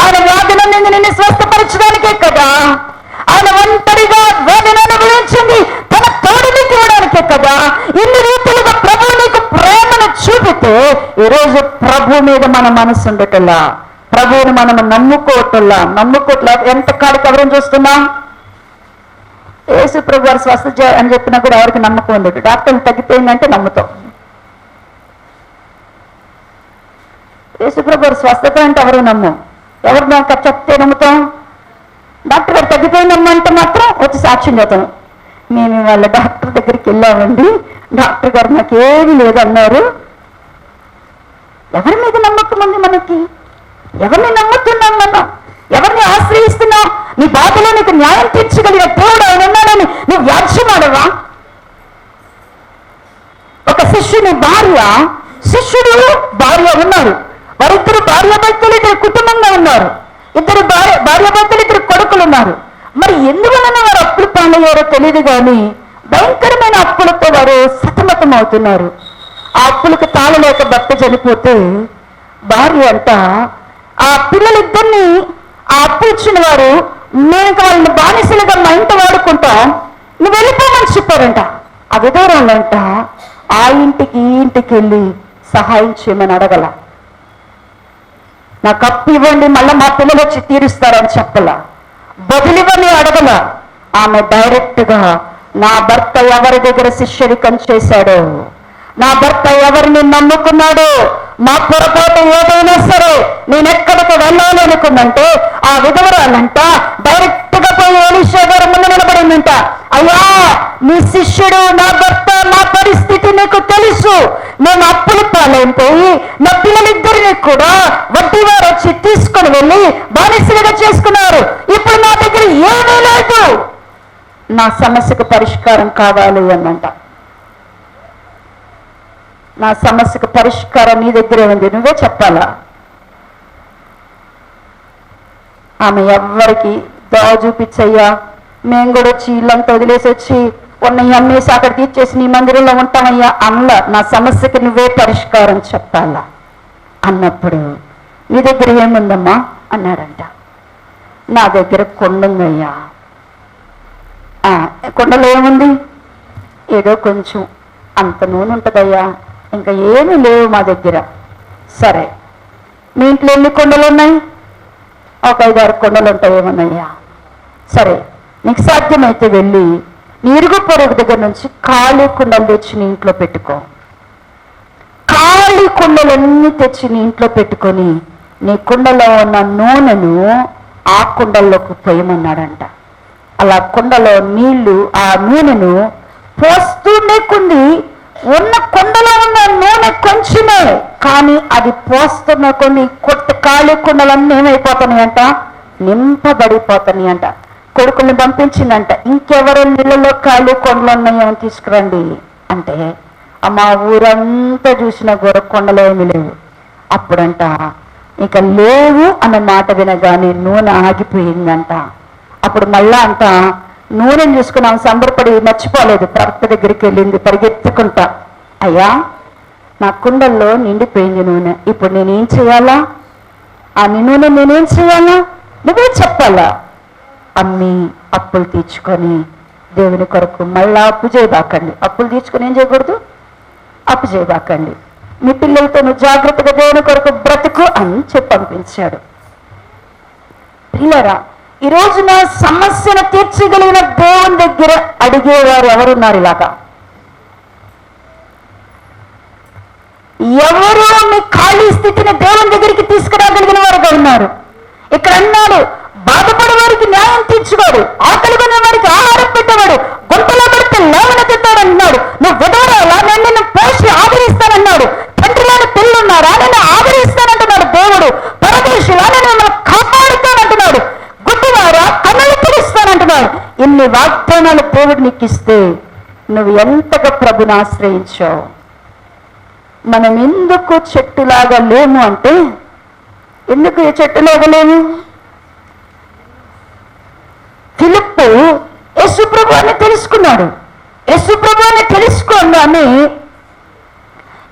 [SPEAKER 1] ఆయన వ్యాధులను నిన్ను స్వస్థపరచడానికే కదా. ఆయన ఒంటరిగా వేదన అనుభవించింది తన తోడుని ఇవ్వడానికే కదా. ఇన్ని రీతిలుగా ప్రభు నీకు ప్రేమను చూపితే ఈరోజు ప్రభు మీద మన మనసు ఉండటల్లా, ప్రభువుని మనం నమ్ముకోవట్లా ఎంత కాడికి ఎవరిని చూస్తున్నాం? యేసు ప్రభు వారు స్వస్థ అని చెప్పినా కూడా ఎవరికి నమ్మకం ఉండదు. డాక్టర్లు తగ్గిపోయిందంటే నమ్ముతాం. యేసు ప్రభు వారు స్వస్థత అంటే ఎవరు నమ్మం. ఎవరు నాకు చెప్తే నమ్ముతాం? డాక్టర్ గారు తగ్గిపోయిందమ్మంటే మాత్రం వచ్చి సాక్ష్యం చేద్దాం. మేము వాళ్ళ డాక్టర్ దగ్గరికి వెళ్ళామండి, డాక్టర్ గారు నాకు ఏమీ లేదన్నారు. ఎవరి మీద నమ్మకం ఉంది మనకి? ఎవరిని నమ్ముతున్నాం మనం? ఎవరిని ఆశ్రయిస్తున్నాం? నీ బాధలో నీకు న్యాయం తీర్చగలిగిన దేవుడు ఆయన ఉన్నాడని నువ్వు వ్యాజ్యమాడవా? ఒక శిష్యుడు భార్య ఉన్నారు. వారిద్దరు భార్యాభర్తలు, ఇద్దరు కుటుంబంగా ఉన్నారు. ఇద్దరు భార్యాభర్తలు, ఇద్దరు కొడుకులు ఉన్నారు. మరి ఎందువలన వారు అప్పులు పాలయ్యారో తెలియదు కానీ భయంకరమైన అప్పులతో వారు సతమతం అవుతున్నారు. ఆ అప్పులకు తాళలేక భర్త చనిపోతే భార్య అంట ఆ పిల్లలిద్దరినీ ఆ అప్పు ఇచ్చిన వారు మేము వాళ్ళని బానిసలుగా మా ఇంట వాడుకుంటాం, నువ్వు వెళ్ళిపోమని చెప్పారంట. ఆ విధవరాలంట ఆ ఇంటికి ఈ ఇంటికి వెళ్ళి సహాయం చేయమని అడగల. నాకు అప్పు ఇవ్వండి మళ్ళీ మా పిల్లలు వచ్చి తీరుస్తారని చెప్పలా, బదులివ్వని అడగల. ఆమె డైరెక్ట్ గా నా భర్త ఎవరి దగ్గర శిష్యరికం చేశాడో, నా భర్త ఎవరిని నమ్ముకున్నాడో, మా పొరపాటు ఏదైనా సరే నేనెక్కడికి వెళ్ళాలి అనుకుందంటే ఆ విధవరాలంట డైరెక్ట్ గా పోయి ఎలీషా గారి ముందు నిలబడిందంట. అయ్యా, నీ శిష్యుడు నా భర్త నా పరిస్థితి నీకు తెలుసు. నేను అప్పులు పాలైపోయి నా పిల్లలిద్దరిని కూడా వడ్డీ వారు వచ్చి తీసుకొని వెళ్ళి బానిసలుగా చేసుకున్నారు. ఇప్పుడు నా దగ్గర ఏమీ లేదు, నా సమస్యకు పరిష్కారం కావాలి అన్నంట. నా సమస్యకు పరిష్కారం నీ దగ్గరే ఉంది, నువ్వే చెప్పాలా? ఆమె ఎవ్వరికి దోవ చూపించయ్యా, మేము కూడా వచ్చి ఇల్లంతా వదిలేసి వచ్చి ఉన్నవి అమ్మేసి అక్కడ తీర్చేసి నీ మందిరంలో ఉంటామయ్యా అన్నలా. నా సమస్యకి నువ్వే పరిష్కారం చెప్పాలా అన్నప్పుడు నీ దగ్గర ఏముందమ్మా అన్నాడంట. నా దగ్గర కొండ ఉందయ్యా. కొండలో ఏముంది? ఏదో కొంచెం అంత నూనె ఉంటుందయ్యా, ఇంకా ఏమీ లేవు మా దగ్గర. సరే, మీ ఇంట్లో ఎన్ని కొండలు ఉన్నాయి? ఒక 5-6 కొండలు ఉంటాయేమోనయ్యా. సరే, నీకు సాధ్యమైతే వెళ్ళి నీ ఇరుగు పొరుగు దగ్గర నుంచి ఖాళీ కుండలు తెచ్చి నీ ఇంట్లో పెట్టుకో. ఖాళీ కుండలన్నీ తెచ్చి నీ ఇంట్లో పెట్టుకొని నీ కుండలో ఉన్న నూనెను ఆ కుండల్లోకి పోయమన్నాడంట. అలా కుండలో నీళ్లు ఆ నూనెను పోస్తూనే కొంది. ఉన్న కుండలో ఉన్న నూనె కొంచెమే, కానీ అది పోస్తున్న కొన్ని ఖాళీ కుండలన్నీ ఏమైపోతున్నాయంట? నింపబడిపోతున్నాయి అంట. కొడుకుల్ని పంపించిందంట, ఇంకెవరు నీళ్ళలో ఖాళీ కొండలు ఉన్నాయో తీసుకురండి అంటే, మా ఊరంతా చూసిన కొండలు ఏమి లేవు. అప్పుడంట ఇక లేవు అన్న మాట వినగానే నూనె ఆగిపోయిందంట. అప్పుడు మళ్ళా అంట నూనెను చూసుకున్నాం, సంబరపడి మర్చిపోలేదు, భర్త దగ్గరికి వెళ్ళింది పరిగెత్తుకుంటా. అయ్యా, నా కుండల్లో నిండిపోయింది నూనె, ఇప్పుడు నేనేం చేయాలా? ఆ నూనె నేనేం చేయాలా? నువ్వే చెప్పాలా? అమ్మి అప్పులు తీర్చుకొని దేవుని కొరకు మళ్ళా అప్పు చేయబాకండి. అప్పులు తీర్చుకొని ఏం చేయకూడదు? అప్పు చేయబాకండి. మీ పిల్లలతో నువ్వు జాగ్రత్తగా దేవుని కొరకు బ్రతుకు అని చెప్పి పంపించాడు. పిల్లరా, ఈ రోజున సమస్యను తీర్చగలిగిన దేవుని దగ్గర అడిగేవారు ఎవరున్నారు? ఇలాగా ఎవరు మీ ఖాళీ స్థితిని దేవుని దగ్గరికి తీసుకురాగలిగిన వారుగా ఉన్నారు. ఇక్కడ అన్నాడు, బాధపడే వారికి న్యాయం తీర్చువాడు, ఆకలి కొనే వారికి ఆహారం పెట్టేవాడు, గుంటలో పడితే లేవనెత్తాడు అన్నాడు. నువ్వు విధవరాలా, నేను నిన్ను పోషి ఆదరిస్తానన్నాడు. తండ్రిలోని పిల్లలున్నారా, నేను ఆదరిస్తానంటున్నాడు దేవుడు. పరదేశులా, నేను మిమ్మల్ని కాపాడుతానంటున్నాడు. ఇన్ని వాగ్దానాలు దేవుడు నీకు ఇస్తే నువ్వు ఎంతగా ప్రభుని ఆశ్రయించావు. మనం ఎందుకు చెట్టులాగా లేము అంటే, ఎందుకు ఈ చెట్టులాగా లేము? ఫిలిప్పు యేసుప్రభు అని తెలుసుకున్నాడు. యేసుప్రభు అని తెలుసుకోగానే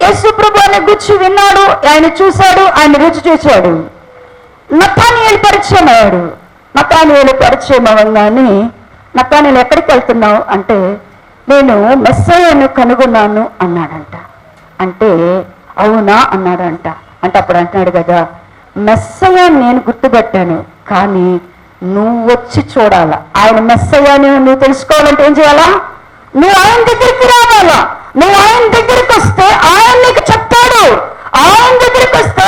[SPEAKER 1] యేసుప్రభు అని గుచ్చి విన్నాడు, ఆయన చూశాడు, ఆయన రుచి చూశాడు. నతానియేలు పరిచయం అయ్యాడు. నతానియేలు పరిచయం అవ్వగానే, నతానియేలు ఎక్కడికి వెళ్తున్నావు అంటే, నేను మెస్సయ్యను కనుగొన్నాను అన్నాడంట. అంటే అవునా అన్నాడంట. అంటే అప్పుడు అంటున్నాడు కదా, మెస్సయ్య నేను గుర్తుపెట్టాను, కానీ నువ్వు వచ్చి చూడాలా. ఆయన మెస్సయ్యని నువ్వు తెలుసుకోవాలంటే ఏం చేయాలా? నువ్వు ఆయన దగ్గరికి రావాలా. నువ్వు ఆయన దగ్గరికి వస్తే ఆయన నీకు చెప్తాడు. ఆయన దగ్గరికి వస్తే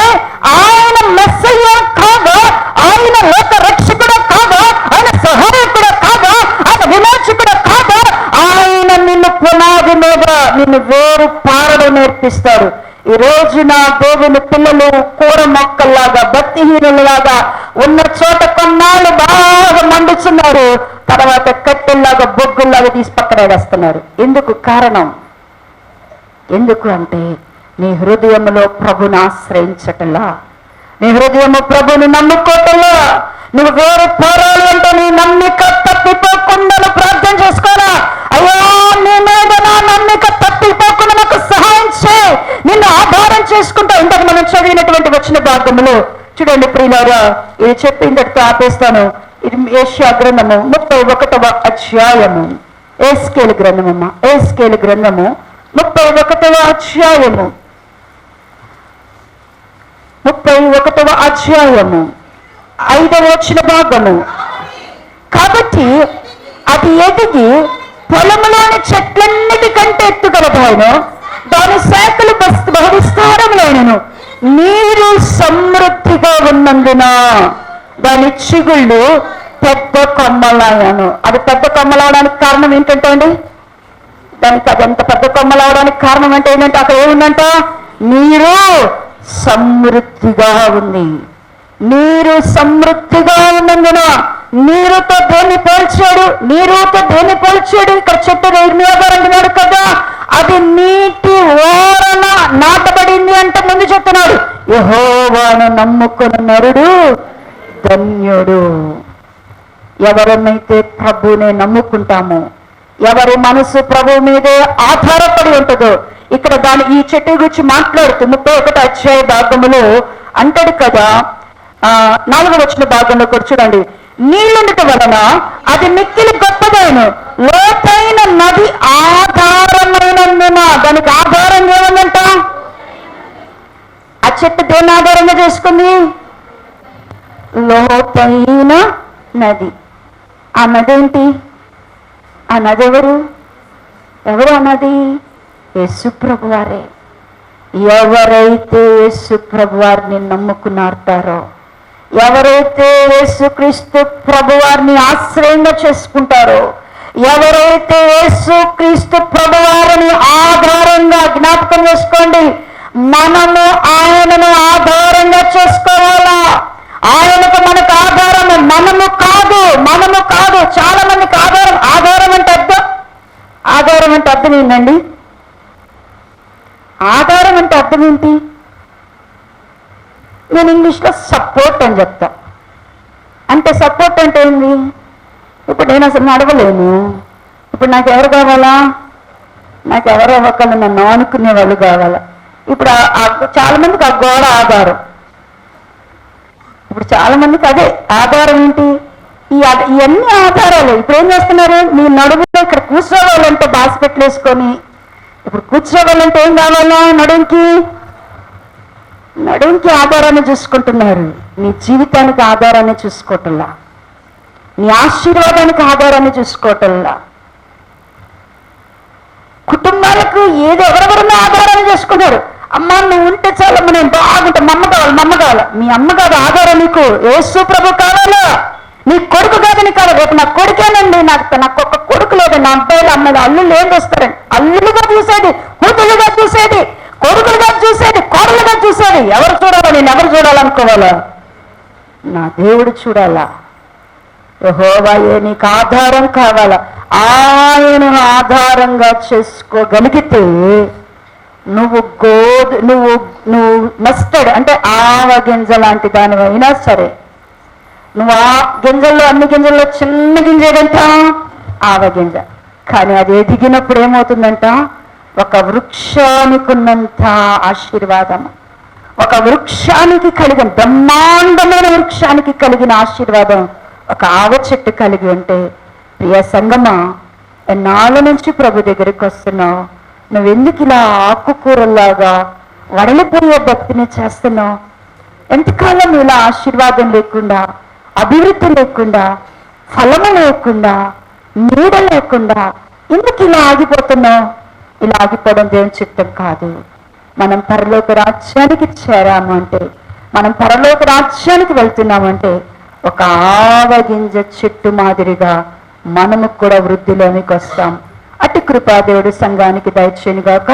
[SPEAKER 1] ఆయన మెస్సయ్య కాదా, ఆయన లోక రక్షకుడు కాదా, ఆయన సహాయకుడు కాదా, ఆయన విమోచకుడు కాదా, ఆయన నిన్ను పునాది మీద నిన్ను వేరు పారడం నేర్పిస్తాడు. ఈ రోజు నా దేవుని పిల్లలు కూర మొక్కల్లాగా, భక్తిహీనులాగా ఉన్న చోట కొన్నాళ్ళు బాగా మండుతున్నారు, తర్వాత కట్టెల్లాగా బొగ్గుల్లాగా తీసి పక్కనేస్తున్నారు. ఎందుకు? కారణం ఎందుకు అంటే, నీ హృదయంలో ప్రభుని ఆశ్రయించటంలా, నీ హృదయము ప్రభుని నమ్ముకోవటంలో. నువ్వు వేరే పోరాలి అంటే నీ నమ్మిక తప్పిపోకుండా ప్రార్థన చేసుకోరా. అయ్యో, నీ మీద నా నమ్మిక తప్పిపోకుండా నాకు సహాయం చేయి, నిన్ను ఆధారం చేసుకుంటా. ఇంతకు మనం చదివినటువంటి వచ్చిన భాగంలో చూడండి ప్రియులారా, ఇది చెప్పి ఇంతటితో ఆపేస్తాను. ఇది యెషయా గ్రంథము 31వ అధ్యాయము. ఏస్కేలు గ్రంథమమ్మా, ఏస్కేలు గ్రంథము 31వ అధ్యాయము, 31వ అధ్యాయము 5వ వచ్చిన భాగము. కాబట్టి అది ఎదిగి పొలంలోని చెట్లన్నిటికంటే ఎత్తుగలదాయను, దాని శాఖలు బహువిస్తారములైనను, నీరు సమృద్ధిగా ఉన్నందున దాని చిగుళ్ళు పెద్ద కొమ్మలాయను. అది పెద్ద కొమ్మలవడానికి కారణం ఏంటంటే అండి, దానికి అది ఎంత పెద్ద కొమ్మలవడానికి కారణం అంటే ఏంటంటే, అక్కడ ఏముందంట? నీరు సమృద్ధిగా ఉంది. నీరు సమృద్ధిగా ఉన్నందున. నీరుతో దేన్ని పోల్చాడు? నీరుతో దేన్ని పోల్చాడు? ఇక్కడ చెట్టు ఇర్మియా గారు అంటున్నాడు కదా, అది నీటి ఓరన నాటబడింది అంటే ముందు చెప్తున్నాడు. యెహోవాను నమ్ముకున్న నరుడు ధన్యుడు. ఎవరినైతే ప్రభువునే నమ్ముకుంటామో, ఎవరి మనసు ప్రభు మీదే ఆధారపడి ఉంటుందో, ఇక్కడ ఈ చెట్టు గురించి మాట్లాడుతూ 31వ అధ్యాయ భాగములో అంటాడు కదా, 4వ వచ్చిన భాగంలో కూడా చూడండి. నీళ్ళుండటం వలన అది మిక్కిలి గొప్పదైన లోతైన నది ఆధారమైనందున. దానికి ఆధారం ఏముందంట? ఆ చెట్టు దేన్ని ఆధారంగా చేసుకుంది? లోతైన నది. ఆ నది ఏంటి? ఆ నది ఎవరు? ఎవరు ఆ నది? యేసు ప్రభు వారే. ఎవరైతే యేసు ప్రభు వారిని నమ్ముకున్నారో, ఎవరైతే యేసుక్రీస్తు ప్రభు వారిని ఆశ్రయంగా చేసుకుంటారో, ఎవరైతే యేసుక్రీస్తు ప్రభు వారిని ఆధారంగా, జ్ఞాపకం చేసుకోండి, మనము ఆయనను ఆధారంగా చేసుకోవాలా. ఆయనకు మనకు ఆధారము మనము కాదు, మనము కాదు. చాలా మందికి ఆధారం అంటే అర్థం, ఆధారం అంటే అర్థం ఏంటండి? ఆధారం అంటే అర్థం ఏంటి? నేను ఇంగ్లీష్లో సపోర్ట్ అని చెప్తా. అంటే సపోర్ట్ అంటే ఏంది? ఇప్పుడు నేను అసలు నడవలేను, ఇప్పుడు నాకు ఎవరు కావాలా? నాకు ఎవరు అవ్వకలు నన్ను ఆనుకునే వాళ్ళు కావాలా. ఇప్పుడు చాలా మందికి ఆ గోడ ఆధారం. ఇప్పుడు చాలా మందికి అదే ఆధారం. ఏంటి? ఇవన్నీ ఆధారాలు. ఇప్పుడు ఏం చేస్తున్నారు? మీ నడుములో ఇక్కడ కూర్చోవాలంటే బాస్పెట్లు వేసుకొని, ఇప్పుడు కూర్చోవాలంటే ఏం కావాలా? నడుంకి ఆధారాన్ని చూసుకుంటున్నారు. నీ జీవితానికి ఆధారాన్ని చూసుకోవటంలా, నీ ఆశీర్వాదానికి ఆధారాన్ని చూసుకోవటంలా, కుటుంబాలకు ఎవరెవరన్నా ఆధారాన్ని చేసుకున్నారు. అమ్మ నువ్వు ఉంటే చాలమ్మ, నేను బాగుంటా, మా అమ్మ కావాలి. మీ అమ్మ కాదు ఆధారం, నీకు యేసు ప్రభు కావాలా. నీ కొడుకు కాదు నీ కాదు. రేపు నా కొడుకేనండి, నాకు ఒక కొడుకు లేదు, నా అబ్బాయిలు అమ్మాయిలు అల్లుళ్ళు ఏం చేస్తారండి? అల్లులుగా చూసేది, కూతుళ్ళుగా చూసేది, కొడుకులుగా చూసేది, కోడలుగా చూసేది. ఎవరు చూడాలా? నేను ఎవరు చూడాలనుకోవాలా? నా దేవుడు చూడాలా. యెహోవాయే నీకు ఆధారం కావాలా, ఆయనను ఆధారంగా చేసుకోగలిగితే నువ్వు నువ్వు నువ్వు మస్టర్డ్ అంటే ఆవ గింజ లాంటి దానివైనా సరే, నువ్వు ఆ గింజల్లో అన్ని గింజల్లో చిన్న గింజ ఏదంట ఆవ గింజ, కానీ అది ఎదిగినప్పుడు ఏమవుతుందంట ఒక వృక్షానికి ఉన్నంత ఆశీర్వాదం, ఒక వృక్షానికి కలిగిన బ్రహ్మాండమైన వృక్షానికి కలిగిన ఆశీర్వాదం ఒక ఆవ చెట్టు కలిగి ఉంటే, ప్రియ సంగమా, ఎన్నాళ్ళ నుంచి ప్రభు దగ్గరికి వస్తున్నావు, నువ్వెందుకు ఇలా ఆకుకూరల్లాగా వడలిపోయే భక్తిని చేస్తున్నావు? ఎంతకాలం ఇలా ఆశీర్వాదం లేకుండా, అభివృద్ధి లేకుండా, ఫలము లేకుండా, నీడ లేకుండా ఎందుకు ఇలా ఆగిపోతున్నావు? ఇలా ఆగిపోవడం దేవుని చిత్తం కాదు. మనం పరలోక రాజ్యానికి చేరాము అంటే, మనం పరలోక రాజ్యానికి వెళ్తున్నామంటే ఒక ఆవగింజ చెట్టు మాదిరిగా మనము కూడా వృద్ధిలోనికి వస్తాం. అటు కృపాదేవుడు సంఘానికి దయచేయును గాక.